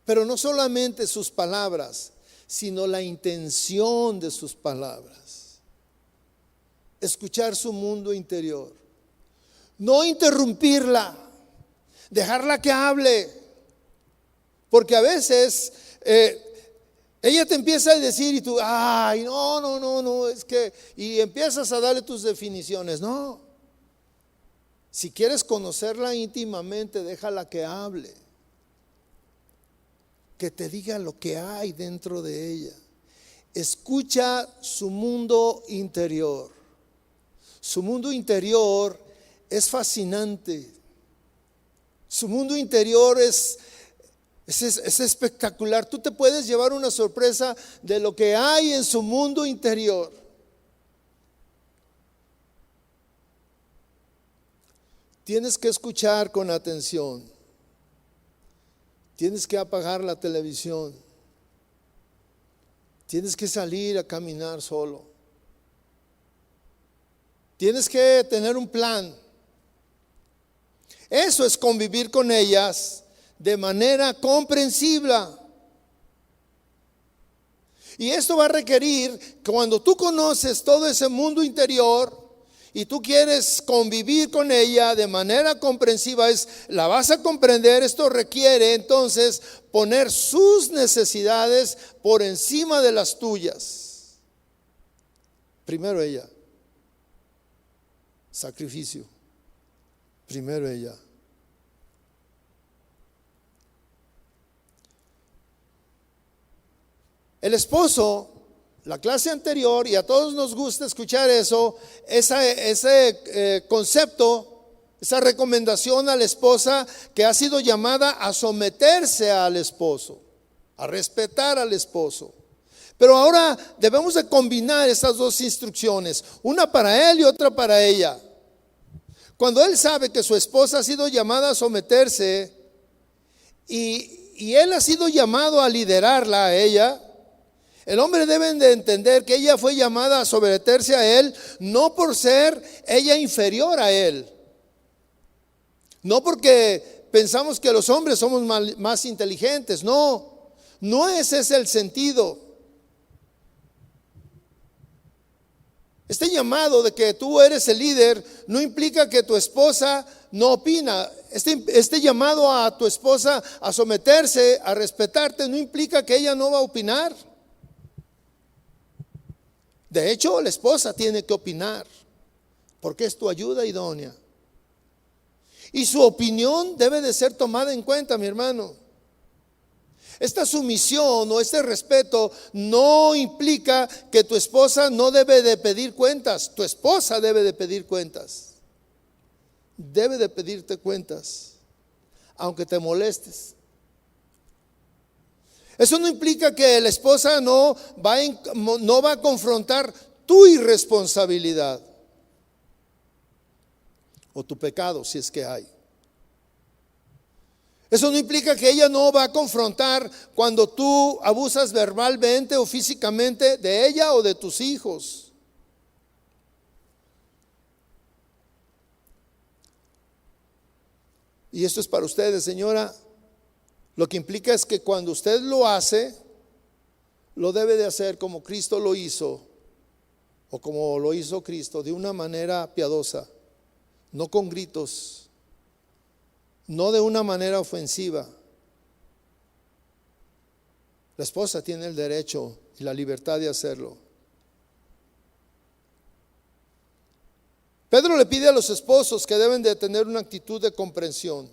Speaker 1: Pero no solamente sus palabras, sino la intención de sus palabras. Escuchar su mundo interior. No interrumpirla, dejarla que hable. Porque a veces ella te empieza a decir y tú, ay, no, es que, y empiezas a darle tus definiciones. No, si quieres conocerla íntimamente, déjala que hable. Que te diga lo que hay dentro de ella. Escucha su mundo interior. Su mundo interior es fascinante. Su mundo interior es espectacular. Tú te puedes llevar una sorpresa de lo que hay en su mundo interior. Tienes que escuchar con atención. Tienes que apagar la televisión. Tienes que salir a caminar solo. Tienes que tener un plan. Eso es convivir con ellas de manera comprensible. Y esto va a requerir que cuando tú conoces todo ese mundo interior y tú quieres convivir con ella de manera comprensiva, la vas a comprender. Esto requiere entonces poner sus necesidades por encima de las tuyas. Primero ella. Sacrificio. Primero ella. El esposo, la clase anterior, y a todos nos gusta escuchar eso, ese concepto, esa recomendación a la esposa que ha sido llamada a someterse al esposo, a respetar al esposo. Pero ahora debemos de combinar esas dos instrucciones, una para él y otra para ella. Cuando él sabe que su esposa ha sido llamada a someterse y él ha sido llamado a liderarla a ella, el hombre debe de entender que ella fue llamada a someterse a él, no por ser ella inferior a él, no porque pensamos que los hombres somos más inteligentes, no ese es el sentido. Este llamado de que tú eres el líder no implica que tu esposa no opina. Este llamado a tu esposa a someterse, a respetarte, no implica que ella no va a opinar. De hecho, la esposa tiene que opinar, porque es tu ayuda idónea. Y su opinión debe de ser tomada en cuenta, mi hermano. Esta sumisión o este respeto no implica que tu esposa no debe de pedir cuentas. Tu esposa debe de pedir cuentas. Debe de pedirte cuentas, aunque te molestes. Eso no implica que la esposa no va a confrontar tu irresponsabilidad o tu pecado, si es que hay. Eso no implica que ella no va a confrontar cuando tú abusas verbalmente o físicamente de ella o de tus hijos. Y esto es para ustedes, señora. Lo que implica es que cuando usted lo hace, lo debe de hacer como Cristo lo hizo, o como lo hizo Cristo, de una manera piadosa, no con gritos, no de una manera ofensiva. La esposa tiene el derecho y la libertad de hacerlo. Pedro le pide a los esposos que deben de tener una actitud de comprensión.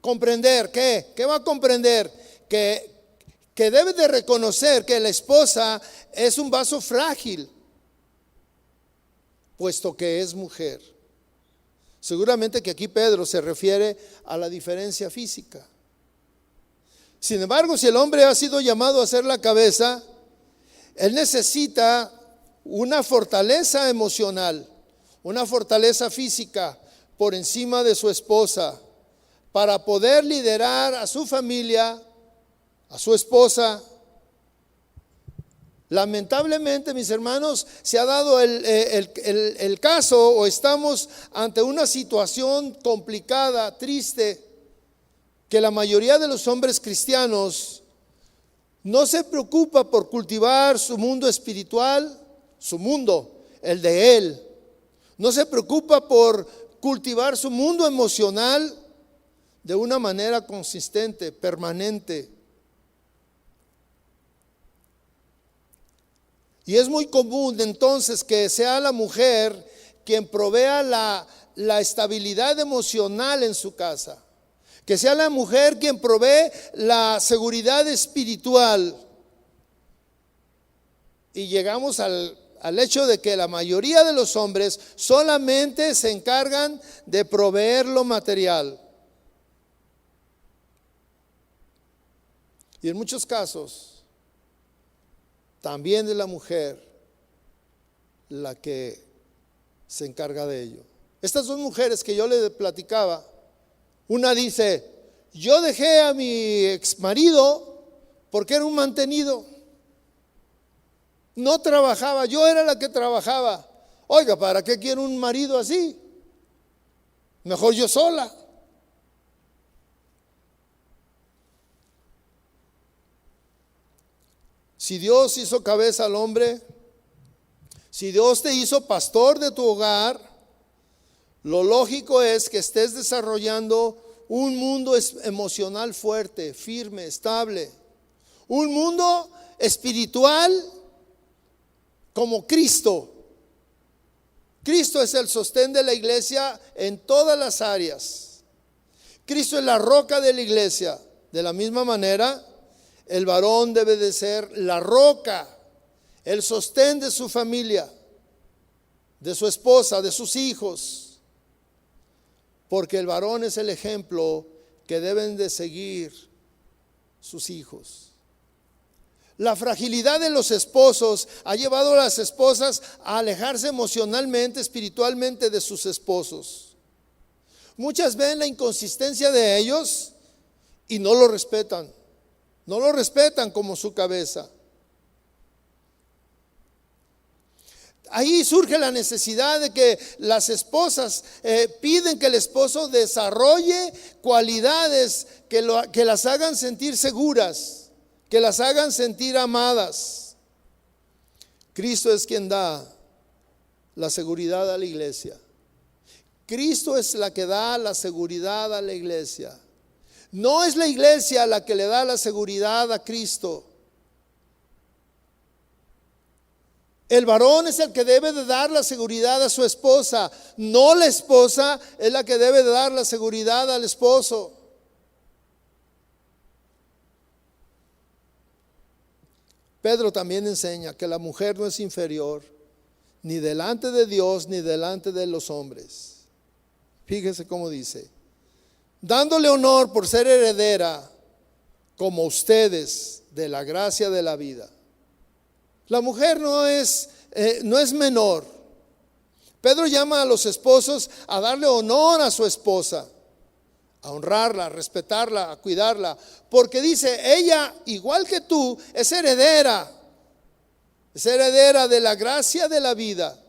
Speaker 1: Comprender, ¿qué? ¿Qué va a comprender? Que debe de reconocer que la esposa es un vaso frágil, puesto que es mujer. Seguramente que aquí Pedro se refiere a la diferencia física. Sin embargo, si el hombre ha sido llamado a ser la cabeza, él necesita una fortaleza emocional, una fortaleza física por encima de su esposa, para poder liderar a su familia, a su esposa. Lamentablemente, mis hermanos, se ha dado el caso, o estamos ante una situación complicada, triste, que la mayoría de los hombres cristianos no se preocupa por cultivar su mundo espiritual, su mundo, el de él. No se preocupa por cultivar su mundo emocional de una manera consistente, permanente. Y es muy común entonces que sea la mujer quien provea la estabilidad emocional en su casa, que sea la mujer quien provee la seguridad espiritual. Y llegamos al hecho de que la mayoría de los hombres solamente se encargan de proveer lo material. Y en muchos casos también es la mujer la que se encarga de ello. Estas dos mujeres que yo le platicaba, una dice: yo dejé a mi ex marido porque era un mantenido, no trabajaba, yo era la que trabajaba. Oiga, ¿para qué quiero un marido así? Mejor yo sola. Si Dios hizo cabeza al hombre, si Dios te hizo pastor de tu hogar, lo lógico es que estés desarrollando un mundo emocional fuerte, firme, estable. Un mundo espiritual como Cristo. Cristo es el sostén de la iglesia en todas las áreas. Cristo es la roca de la iglesia. De la misma manera, El varón debe de ser la roca, el sostén de su familia, de su esposa, de sus hijos, porque el varón es el ejemplo que deben de seguir sus hijos. La fragilidad de los esposos ha llevado a las esposas a alejarse emocionalmente, espiritualmente de sus esposos. Muchas ven la inconsistencia de ellos y no lo respetan. No lo respetan como su cabeza. Ahí surge la necesidad de que las esposas piden que el esposo desarrolle cualidades que las hagan sentir seguras, que las hagan sentir amadas. Cristo es quien da la seguridad a la iglesia. Cristo es la que da la seguridad a la iglesia. No es la iglesia la que le da la seguridad a Cristo. El varón es el que debe de dar la seguridad a su esposa. No la esposa es la que debe de dar la seguridad al esposo. Pedro también enseña que la mujer no es inferior ni delante de Dios ni delante de los hombres. Fíjese cómo dice: dándole honor por ser heredera como ustedes de la gracia de la vida. La mujer no es menor. Pedro llama a los esposos a darle honor a su esposa, a honrarla, a respetarla, a cuidarla, porque dice, ella, igual que tú, es heredera de la gracia de la vida.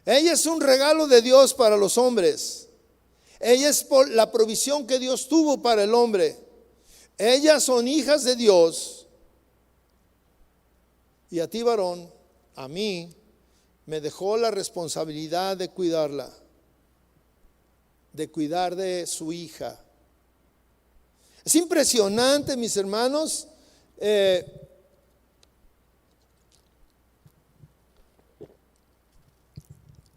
Speaker 1: Ella es un regalo de Dios para los hombres. Ella es por la provisión que Dios tuvo para el hombre. Ellas son hijas de Dios. Y a ti, varón, a mí, me dejó la responsabilidad de cuidarla, de cuidar de su hija. Es impresionante, mis hermanos,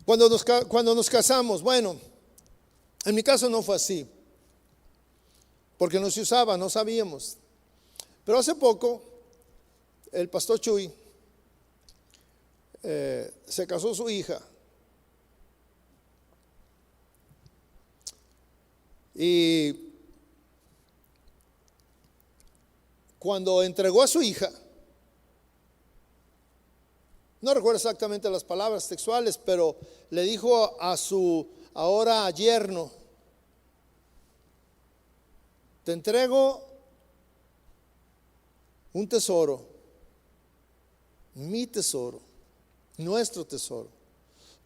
Speaker 1: cuando nos casamos. Bueno, en mi caso no fue así, porque no se usaba, no sabíamos. Pero hace poco, el pastor Chuy se casó su hija. Y cuando entregó a su hija, no recuerdo exactamente las palabras textuales, pero le dijo a su ahora yerno: te entrego un tesoro, mi tesoro, nuestro tesoro.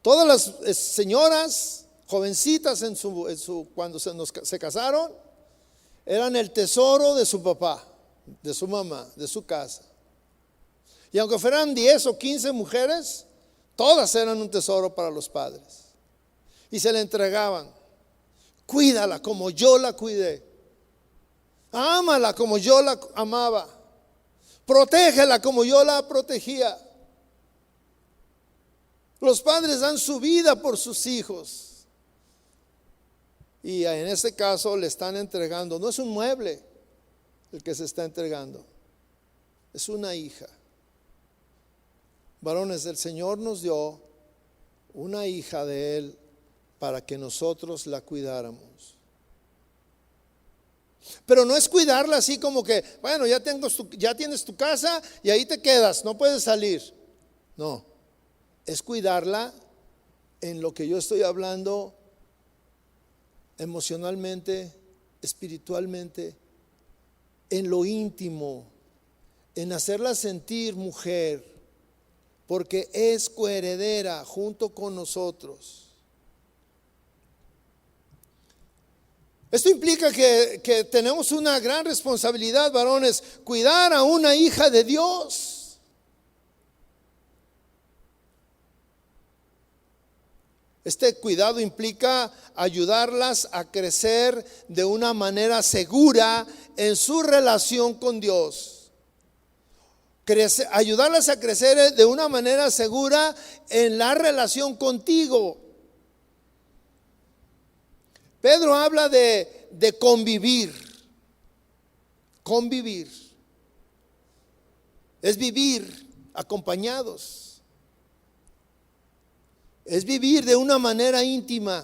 Speaker 1: Todas las señoras jovencitas cuando se casaron eran el tesoro de su papá, de su mamá, de su casa. Y aunque fueran 10 o 15 mujeres, todas eran un tesoro para los padres. Y se le entregaban. Cuídala como yo la cuidé. Ámala como yo la amaba. Protégela como yo la protegía. Los padres dan su vida por sus hijos. Y en este caso le están entregando, no es un mueble el que se está entregando, es una hija. Varones, el Señor nos dio una hija de Él para que nosotros la cuidáramos. Pero no es cuidarla así como que, bueno, ya tienes tu casa y ahí te quedas, no puedes salir. No, es cuidarla en lo que yo estoy hablando, emocionalmente, espiritualmente, en lo íntimo, en hacerla sentir mujer, porque es coheredera junto con nosotros. Esto implica que tenemos una gran responsabilidad, varones, cuidar a una hija de Dios. Este cuidado implica ayudarlas a crecer de una manera segura en su relación con Dios. Ayudarlas a crecer de una manera segura en la relación contigo. Pedro habla de convivir. convivir. Es vivir acompañados. Es vivir de una manera íntima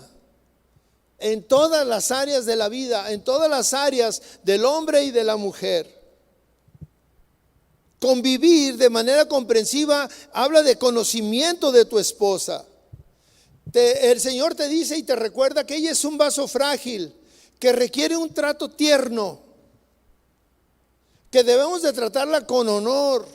Speaker 1: en todas las áreas de la vida, en todas las áreas del hombre y de la mujer. Convivir de manera comprensiva habla de conocimiento de tu esposa. El Señor te dice y te recuerda que ella es un vaso frágil, que requiere un trato tierno, que debemos de tratarla con honor,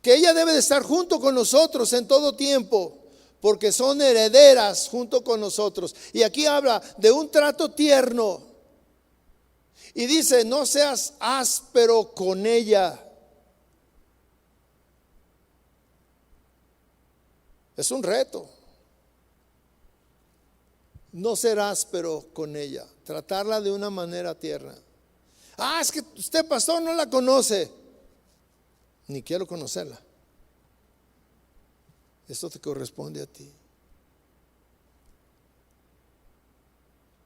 Speaker 1: que ella debe de estar junto con nosotros en todo tiempo, porque son herederas junto con nosotros. Y aquí habla de un trato tierno. Y dice, no seas áspero con ella. Es un reto. No ser áspero con ella, tratarla de una manera tierna. Es que usted, pastor, no la conoce. Ni quiero conocerla. Esto te corresponde a ti.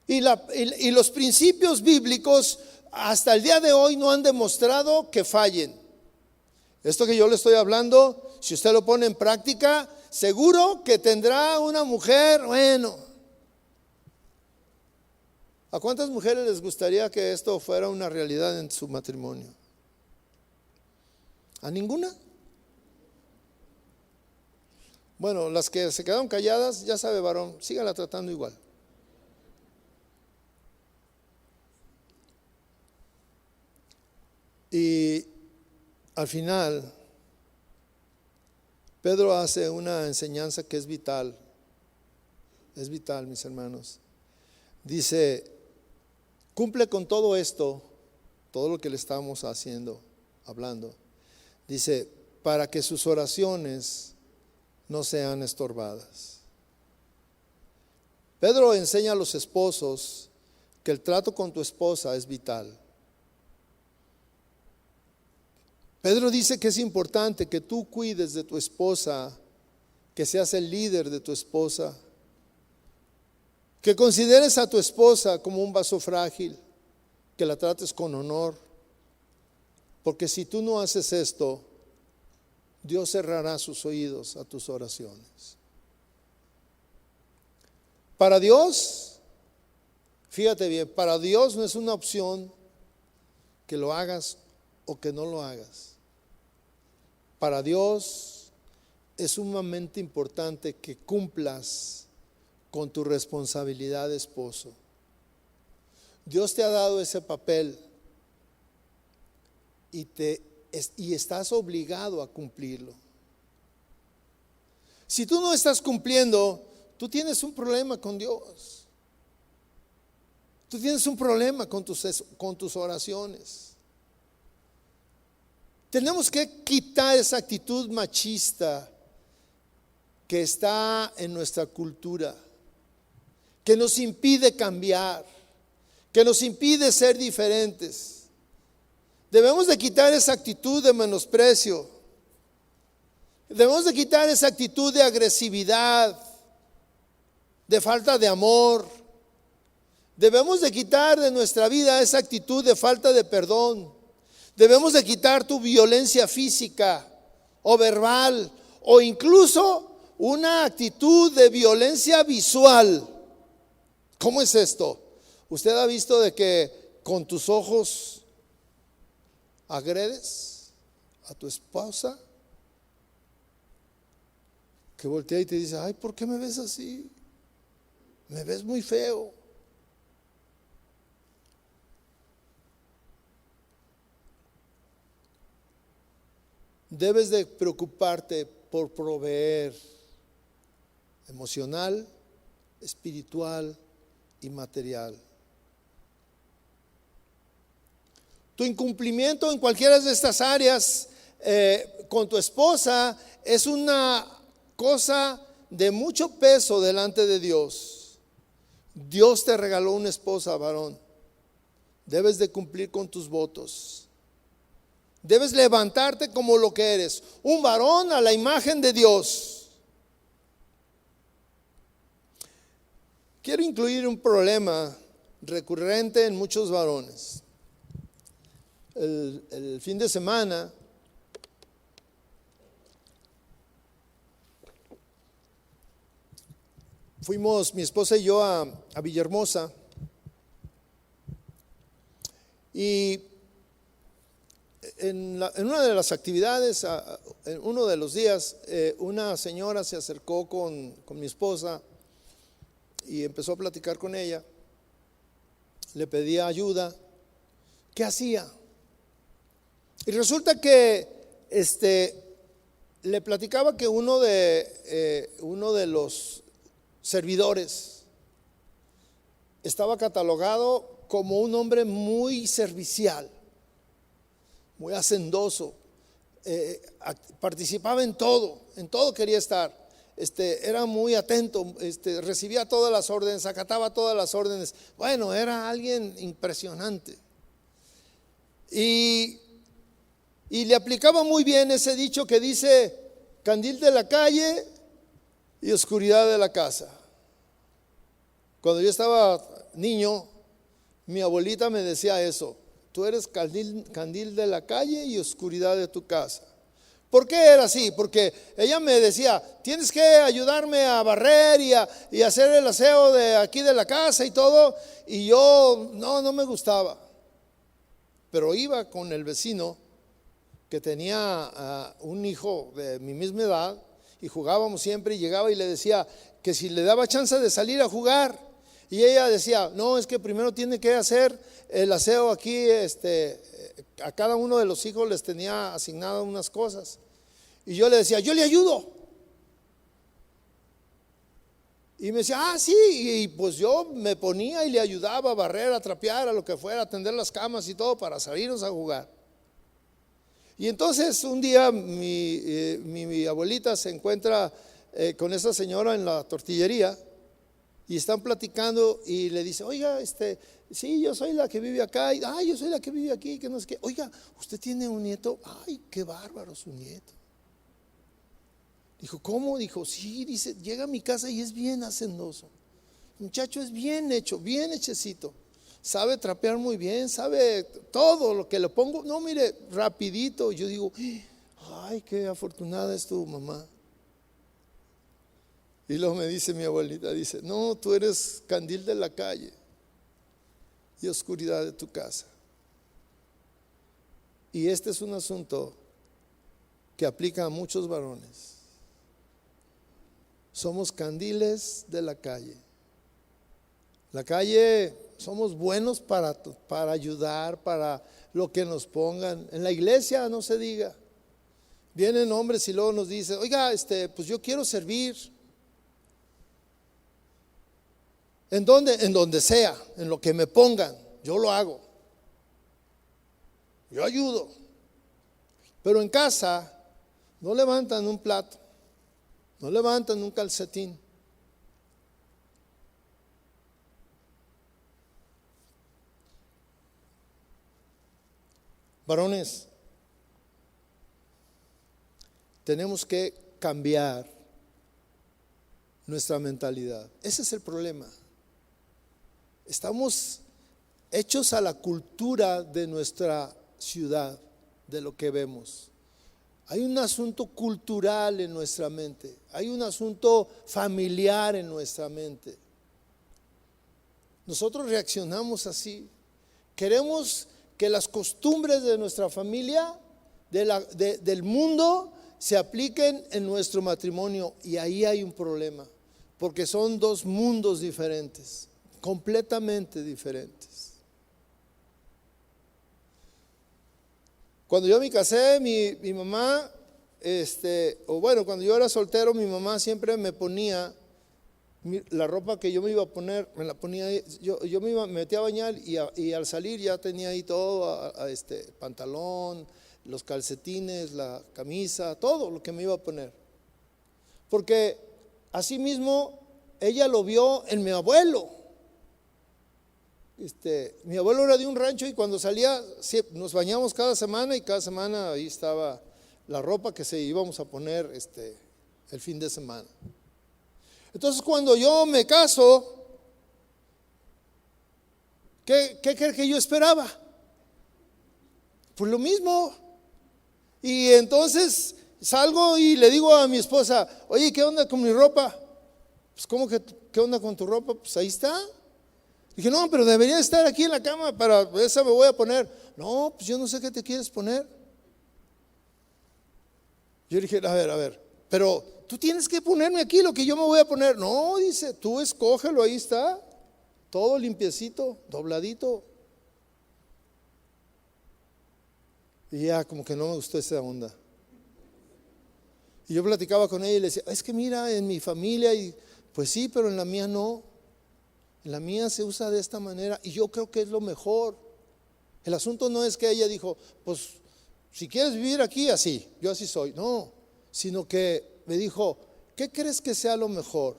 Speaker 1: Y los principios bíblicos hasta el día de hoy no han demostrado que fallen. Esto que yo le estoy hablando, si usted lo pone en práctica, seguro que tendrá una mujer, bueno. ¿A cuántas mujeres les gustaría que esto fuera una realidad en su matrimonio? ¿A ninguna? Bueno, las que se quedaron calladas, ya sabe, varón, sígala tratando igual. Y al final, Pedro hace una enseñanza que es vital, mis hermanos. Dice, cumple con todo esto, todo lo que le estamos hablando. Dice, para que sus oraciones no sean estorbadas. Pedro enseña a los esposos que el trato con tu esposa es vital. Pedro dice que es importante que tú cuides de tu esposa, que seas el líder de tu esposa, que consideres a tu esposa como un vaso frágil, que la trates con honor, porque si tú no haces esto, Dios cerrará sus oídos a tus oraciones. Para Dios, fíjate bien, para Dios no es una opción que lo hagas o que no lo hagas. Para Dios es sumamente importante que cumplas con tu responsabilidad de esposo. Dios te ha dado ese papel y estás obligado a cumplirlo. Si tú no estás cumpliendo, tú tienes un problema con Dios. Tú tienes un problema con tus oraciones. Tenemos que quitar esa actitud machista que está en nuestra cultura, que nos impide cambiar, que nos impide ser diferentes. Debemos de quitar esa actitud de menosprecio. Debemos de quitar esa actitud de agresividad, de falta de amor. Debemos de quitar de nuestra vida esa actitud de falta de perdón. Debemos de quitar tu violencia física o verbal o incluso una actitud de violencia visual. ¿Cómo es esto? ¿Usted ha visto de que con tus ojos agredes a tu esposa? Que voltea y te dice, ay, ¿por qué me ves así? Me ves muy feo. Debes de preocuparte por proveer emocional, espiritual y material. Tu incumplimiento en cualquiera de estas áreas con tu esposa es una cosa de mucho peso delante de Dios. Dios te regaló una esposa, varón. Debes de cumplir con tus votos. Debes levantarte como lo que eres, un varón a la imagen de Dios. Quiero incluir un problema recurrente en muchos varones. el fin de semana fuimos mi esposa y yo a Villahermosa, y en una de las actividades, en uno de los días, una señora se acercó con mi esposa y empezó a platicar con ella. Le pedía ayuda. ¿Qué hacía? Y resulta que le platicaba que uno de los servidores estaba catalogado como un hombre muy servicial, muy hacendoso, participaba en todo quería estar, era muy atento, recibía todas las órdenes, acataba todas las órdenes. Bueno, era alguien impresionante. Y le aplicaba muy bien ese dicho que dice: candil de la calle y oscuridad de la casa. Cuando yo estaba niño, mi abuelita me decía eso: tú eres candil de la calle y oscuridad de tu casa. ¿Por qué era así? Porque ella me decía: tienes que ayudarme a barrer y hacer el aseo de aquí de la casa y todo. Y yo no me gustaba. Pero iba con el vecino que tenía un hijo de mi misma edad, y jugábamos siempre, y llegaba y le decía que si le daba chance de salir a jugar. Y ella decía: no, es que primero tiene que hacer el aseo aquí. A cada uno de los hijos les tenía asignadas unas cosas. Y yo le decía: yo le ayudo. Y me decía: sí. Y pues yo me ponía y le ayudaba a barrer, a trapear, a lo que fuera, a tender las camas y todo, para salirnos a jugar. Y entonces un día mi abuelita se encuentra con esa señora en la tortillería, y están platicando, y le dice: oiga, sí, yo soy la que vive acá. Y, yo soy la que vive aquí, que no sé qué. Oiga, ¿usted tiene un nieto? Ay, qué bárbaro su nieto. Dijo: ¿cómo? Dijo: sí, dice, llega a mi casa y es bien hacendoso. El muchacho es bien hecho, bien hechecito. Sabe trapear muy bien, sabe todo lo que le pongo. No, mire, rapidito. Yo digo: ay, qué afortunada es tu mamá. Y luego me dice mi abuelita, dice: no, tú eres candil de la calle y oscuridad de tu casa. Y este es un asunto que aplica a muchos varones. Somos candiles de la calle. La calle, somos buenos para ayudar, para lo que nos pongan. En la iglesia no se diga. Vienen hombres y luego nos dicen: oiga, pues yo quiero servir. ¿En dónde? En donde sea, en lo que me pongan, yo lo hago. Yo ayudo. Pero en casa no levantan un plato, no levantan un calcetín. Varones, tenemos que cambiar nuestra mentalidad. Ese es el problema. Estamos hechos a la cultura de nuestra ciudad, de lo que vemos. Hay un asunto cultural en nuestra mente, hay un asunto familiar en nuestra mente. Nosotros reaccionamos así. Queremos que las costumbres de nuestra familia, del mundo, se apliquen en nuestro matrimonio, y ahí hay un problema, porque son dos mundos diferentes, completamente diferentes. Cuando yo me casé, mi mamá, cuando yo era soltero, mi mamá siempre me ponía la ropa que yo me iba a poner, me la ponía. Yo me metía a bañar, y al salir ya tenía ahí todo, pantalón, los calcetines, la camisa, todo lo que me iba a poner. Porque así mismo ella lo vio en mi abuelo. Mi abuelo era de un rancho, y cuando salía nos bañamos cada semana, y cada semana ahí estaba la ropa que se íbamos a poner el fin de semana. Entonces, cuando yo me caso, ¿qué cree que yo esperaba? Pues lo mismo. Y entonces salgo y le digo a mi esposa, oye, ¿qué onda con mi ropa? Pues ¿cómo que qué onda con tu ropa? Pues ahí está. Dije, no, pero debería estar aquí en la cama, para esa me voy a poner. No, pues yo no sé qué te quieres poner. Yo dije, a ver, pero tú tienes que ponerme aquí lo que yo me voy a poner. No, dice, tú escógelo, ahí está, todo limpiecito, dobladito. Y ya como que no me gustó esa onda. Y yo platicaba con ella y le decía, es que mira, en mi familia, y pues sí, pero en la mía no. En la mía se usa de esta manera y yo creo que es lo mejor. El asunto no es que ella dijo, pues si quieres vivir aquí así, yo así soy. No, sino que me dijo, ¿qué crees que sea lo mejor?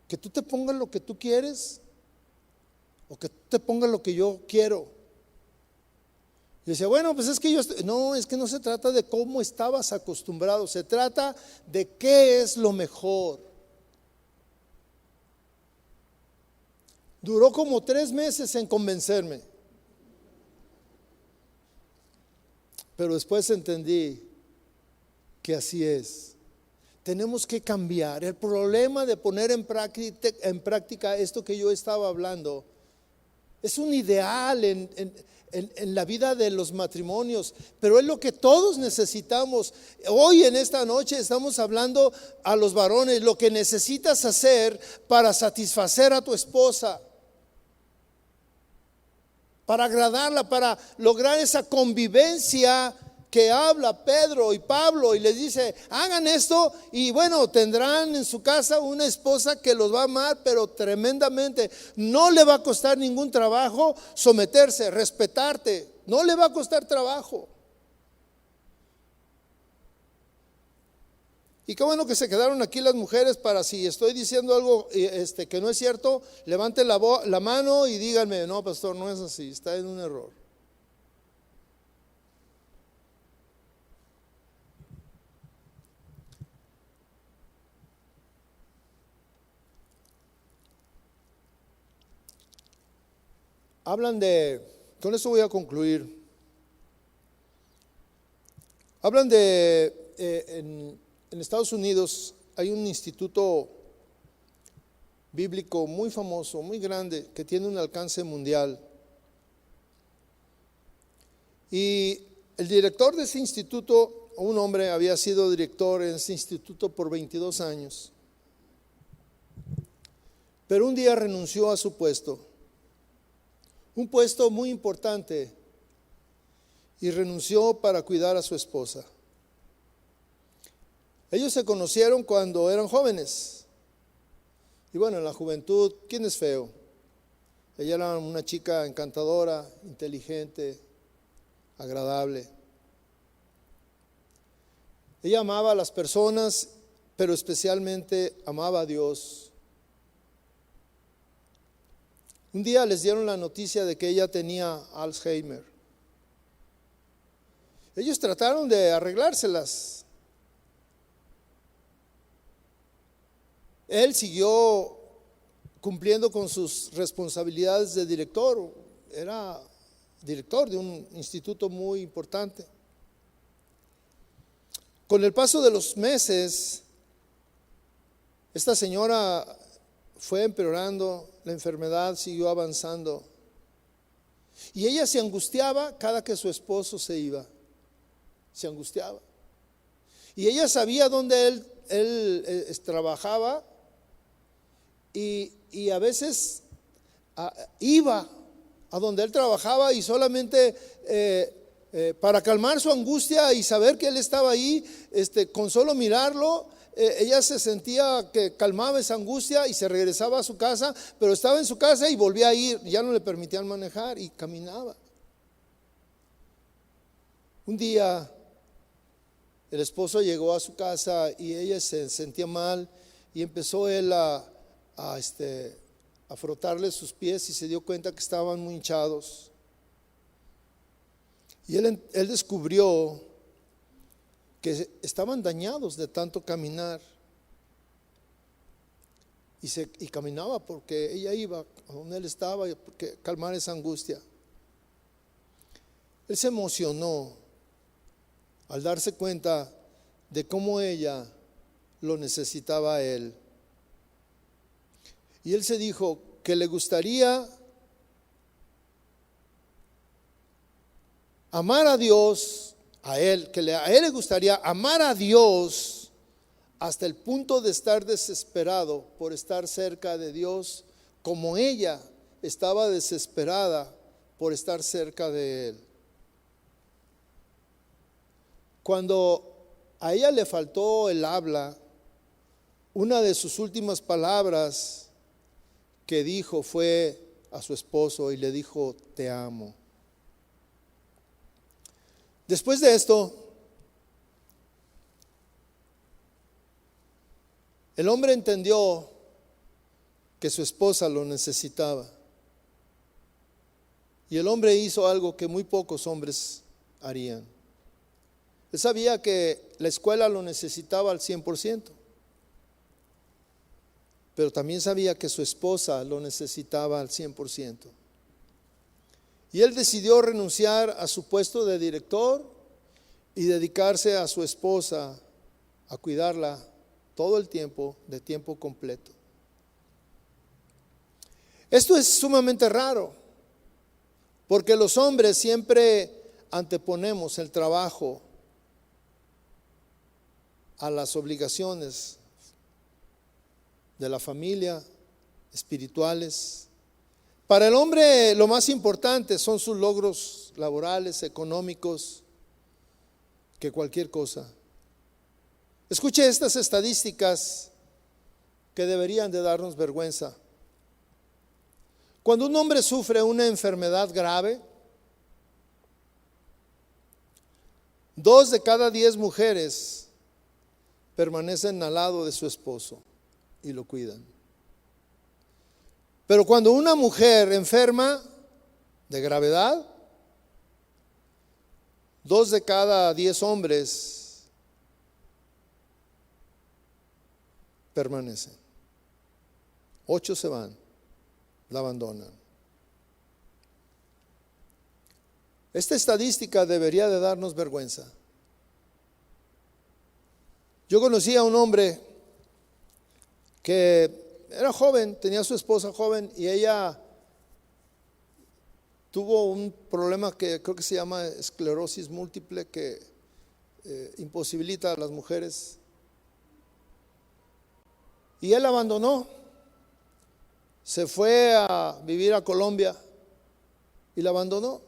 Speaker 1: ¿Que tú te pongas lo que tú quieres o que tú te pongas lo que yo quiero? Y decía, bueno, pues es que no, es que no se trata de cómo estabas acostumbrado, se trata de qué es lo mejor. Duró como 3 meses en convencerme, pero después entendí que así es. Tenemos que cambiar. El problema de poner en práctica esto que yo estaba hablando es un ideal en la vida de los matrimonios, pero es lo que todos necesitamos. Hoy en esta noche estamos hablando a los varones, lo que necesitas hacer para satisfacer a tu esposa, para agradarla, para lograr esa convivencia que habla Pedro y Pablo y les dice, hagan esto y bueno, tendrán en su casa una esposa que los va a amar, pero tremendamente. No le va a costar ningún trabajo someterse, respetarte, no le va a costar trabajo. Y qué bueno que se quedaron aquí las mujeres para si estoy diciendo algo que no es cierto, levanten la mano y díganme, no pastor, no es así, está en un error. Con eso voy a concluir. Hablan en Estados Unidos hay un instituto bíblico muy famoso, muy grande, que tiene un alcance mundial. Y el director de ese instituto, un hombre, había sido director en ese instituto por 22 años. Pero un día renunció a su puesto, un puesto muy importante, y renunció para cuidar a su esposa. Ellos se conocieron cuando eran jóvenes. Y bueno, en la juventud, ¿quién es feo? Ella era una chica encantadora, inteligente, agradable. Ella amaba a las personas, pero especialmente amaba a Dios. Un día les dieron la noticia de que ella tenía Alzheimer. Ellos trataron de arreglárselas. Él siguió cumpliendo con sus responsabilidades de director. Era director de un instituto muy importante. Con el paso de los meses, esta señora fue empeorando, la enfermedad siguió avanzando. Y ella se angustiaba cada que su esposo se iba. Se angustiaba. Y ella sabía dónde él trabajaba. Y a veces iba a donde él trabajaba y solamente para calmar su angustia y saber que él estaba ahí, con solo mirarlo, ella se sentía que calmaba esa angustia y se regresaba a su casa, pero estaba en su casa y volvía a ir, ya no le permitían manejar y caminaba. Un día el esposo llegó a su casa y ella se sentía mal y empezó él a frotarle sus pies y se dio cuenta que estaban muy hinchados. Y él descubrió que estaban dañados de tanto caminar. Y caminaba porque ella iba a donde él estaba, porque calmar esa angustia. Él se emocionó al darse cuenta de cómo ella lo necesitaba a él. Y él se dijo que le gustaría amar a Dios, a él le gustaría amar a Dios hasta el punto de estar desesperado por estar cerca de Dios, como ella estaba desesperada por estar cerca de él. Cuando a ella le faltó el habla, una de sus últimas palabras que dijo fue a su esposo y le dijo: te amo. Después de esto, el hombre entendió que su esposa lo necesitaba. Y el hombre hizo algo que muy pocos hombres harían. Él sabía que la escuela lo necesitaba al 100%, pero también sabía que su esposa lo necesitaba al 100%. Y él decidió renunciar a su puesto de director y dedicarse a su esposa, a cuidarla todo el tiempo, de tiempo completo. Esto es sumamente raro, porque los hombres siempre anteponemos el trabajo a las obligaciones de la familia, espirituales. Para el hombre lo más importante son sus logros laborales, económicos, que cualquier cosa. Escuche estas estadísticas que deberían de darnos vergüenza. Cuando un hombre sufre una enfermedad grave, 2 de cada 10 mujeres permanecen al lado de su esposo y lo cuidan. Pero cuando una mujer enferma de gravedad, 2 de cada 10 hombres permanecen. 8 se van, la abandonan. Esta estadística debería de darnos vergüenza. Yo conocí a un hombre que era joven, tenía a su esposa joven y ella tuvo un problema que creo que se llama esclerosis múltiple, que imposibilita a las mujeres. Y él abandonó, se fue a vivir a Colombia y la abandonó.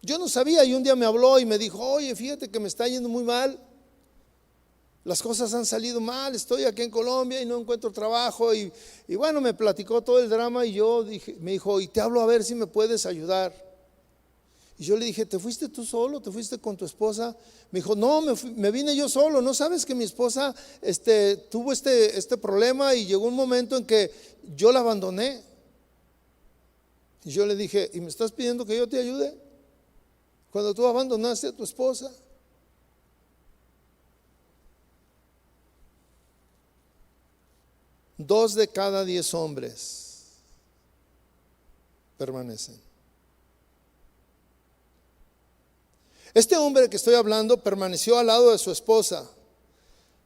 Speaker 1: Yo no sabía y un día me habló y me dijo: oye, fíjate que me está yendo muy mal. Las cosas han salido mal, estoy aquí en Colombia y no encuentro trabajo. Y bueno, me platicó todo el drama y me dijo: y te hablo a ver si me puedes ayudar. Y yo le dije: ¿te fuiste tú solo? ¿Te fuiste con tu esposa? Me dijo: no, me vine yo solo. ¿No sabes que mi esposa tuvo este problema y llegó un momento en que yo la abandoné? Y yo le dije: ¿y me estás pidiendo que yo te ayude cuando tú abandonaste a tu esposa? Dos de cada 10 hombres permanecen. Este hombre que estoy hablando permaneció al lado de su esposa,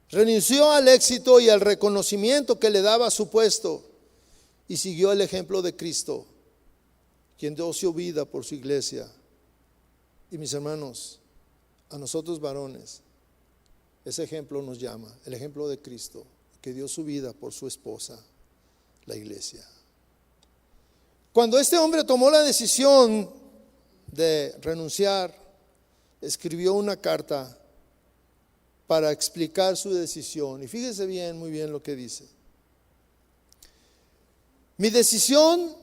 Speaker 1: renunció al éxito y al reconocimiento que le daba su puesto y siguió el ejemplo de Cristo, quien dio su vida por su iglesia. Y mis hermanos, a nosotros varones, ese ejemplo nos llama, el ejemplo de Cristo, que dio su vida por su esposa, la iglesia. Cuando este hombre tomó la decisión de renunciar, escribió una carta para explicar su decisión. Y fíjese bien, muy bien lo que dice. Mi decisión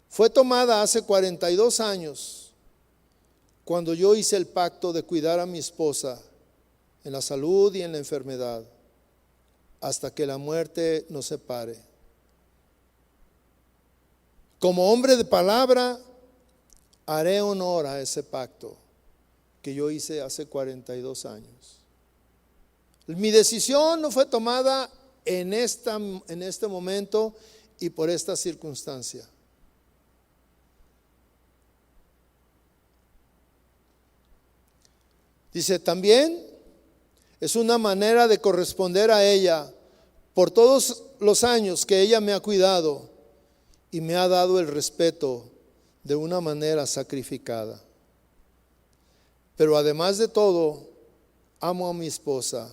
Speaker 1: fue tomada hace 42 años, cuando yo hice el pacto de cuidar a mi esposa en la salud y en la enfermedad, hasta que la muerte nos separe. Como hombre de palabra, haré honor a ese pacto que yo hice hace 42 años. Mi decisión no fue tomada en este momento y por esta circunstancia. Dice, también es una manera de corresponder a ella por todos los años que ella me ha cuidado y me ha dado el respeto de una manera sacrificada. Pero además de todo, amo a mi esposa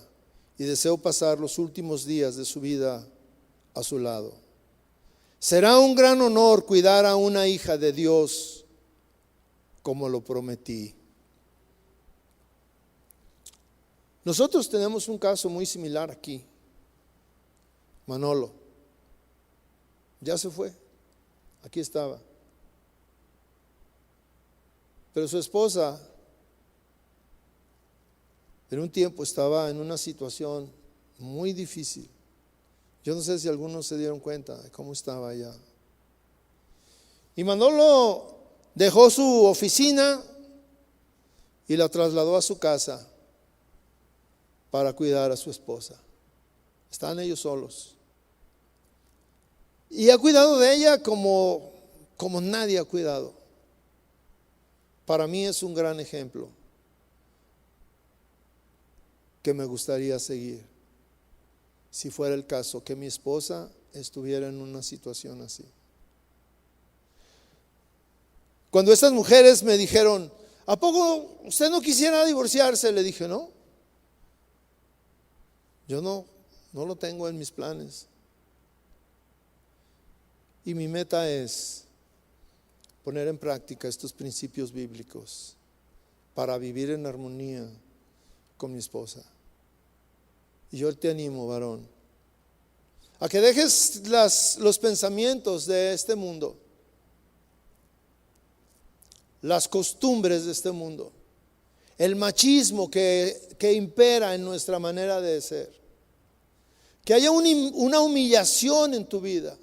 Speaker 1: y deseo pasar los últimos días de su vida a su lado. Será un gran honor cuidar a una hija de Dios como lo prometí. Nosotros tenemos un caso muy similar aquí. Manolo ya se fue, aquí estaba, pero su esposa en un tiempo estaba en una situación muy difícil. Yo no sé si algunos se dieron cuenta de cómo estaba allá. Y Manolo dejó su oficina y la trasladó a su casa para cuidar a su esposa. Están ellos solos. Y ha cuidado de ella como nadie ha cuidado. Para mí es un gran ejemplo que me gustaría seguir, si fuera el caso que mi esposa estuviera en una situación así. Cuando estas mujeres me dijeron, ¿a poco usted no quisiera divorciarse? Le dije, no, yo no lo tengo en mis planes. Y mi meta es poner en práctica estos principios bíblicos para vivir en armonía con mi esposa. Y yo te animo, varón, a que dejes los pensamientos de este mundo, las costumbres de este mundo, el machismo que impera en nuestra manera de ser. Que haya una humillación en tu vida,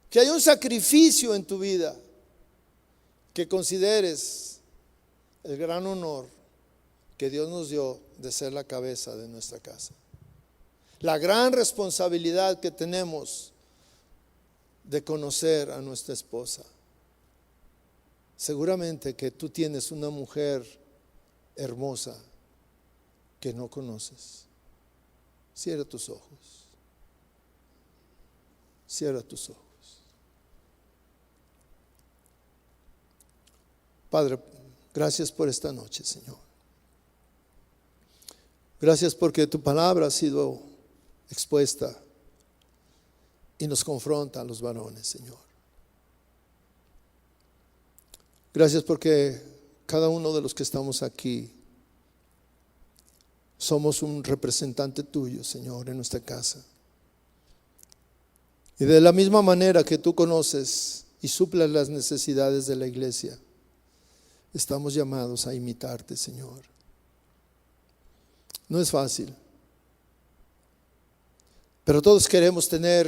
Speaker 1: que haya un sacrificio en tu vida, que consideres el gran honor que Dios nos dio de ser la cabeza de nuestra casa. La gran responsabilidad que tenemos de conocer a nuestra esposa. Seguramente que tú tienes una mujer hermosa que no conoces. Cierra tus ojos. Cierra tus ojos. Padre, gracias por esta noche, Señor. Gracias porque tu palabra ha sido expuesta y nos confronta a los varones, Señor. Gracias porque cada uno de los que estamos aquí somos un representante tuyo, Señor, en nuestra casa. Y de la misma manera que tú conoces y suples las necesidades de la iglesia, estamos llamados a imitarte, Señor. No es fácil, pero todos queremos tener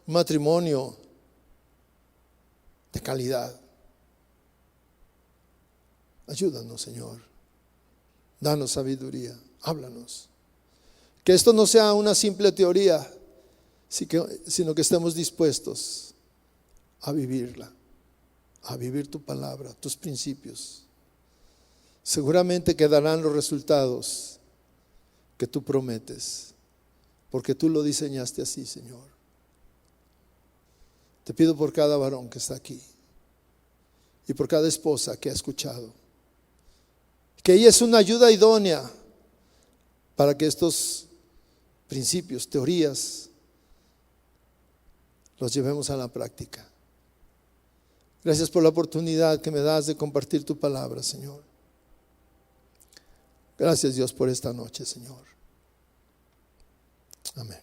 Speaker 1: un matrimonio de calidad. Ayúdanos, Señor. Danos sabiduría. Háblanos. Que esto no sea una simple teoría, sino que estemos dispuestos a vivirla, a vivir tu palabra, tus principios. Seguramente quedarán los resultados que tú prometes, porque tú lo diseñaste así, Señor. Te pido por cada varón que está aquí y por cada esposa que ha escuchado, que ella es una ayuda idónea para que estos principios, teorías, los llevemos a la práctica. Gracias por la oportunidad que me das de compartir tu palabra, Señor. Gracias, Dios, por esta noche, Señor. Amén.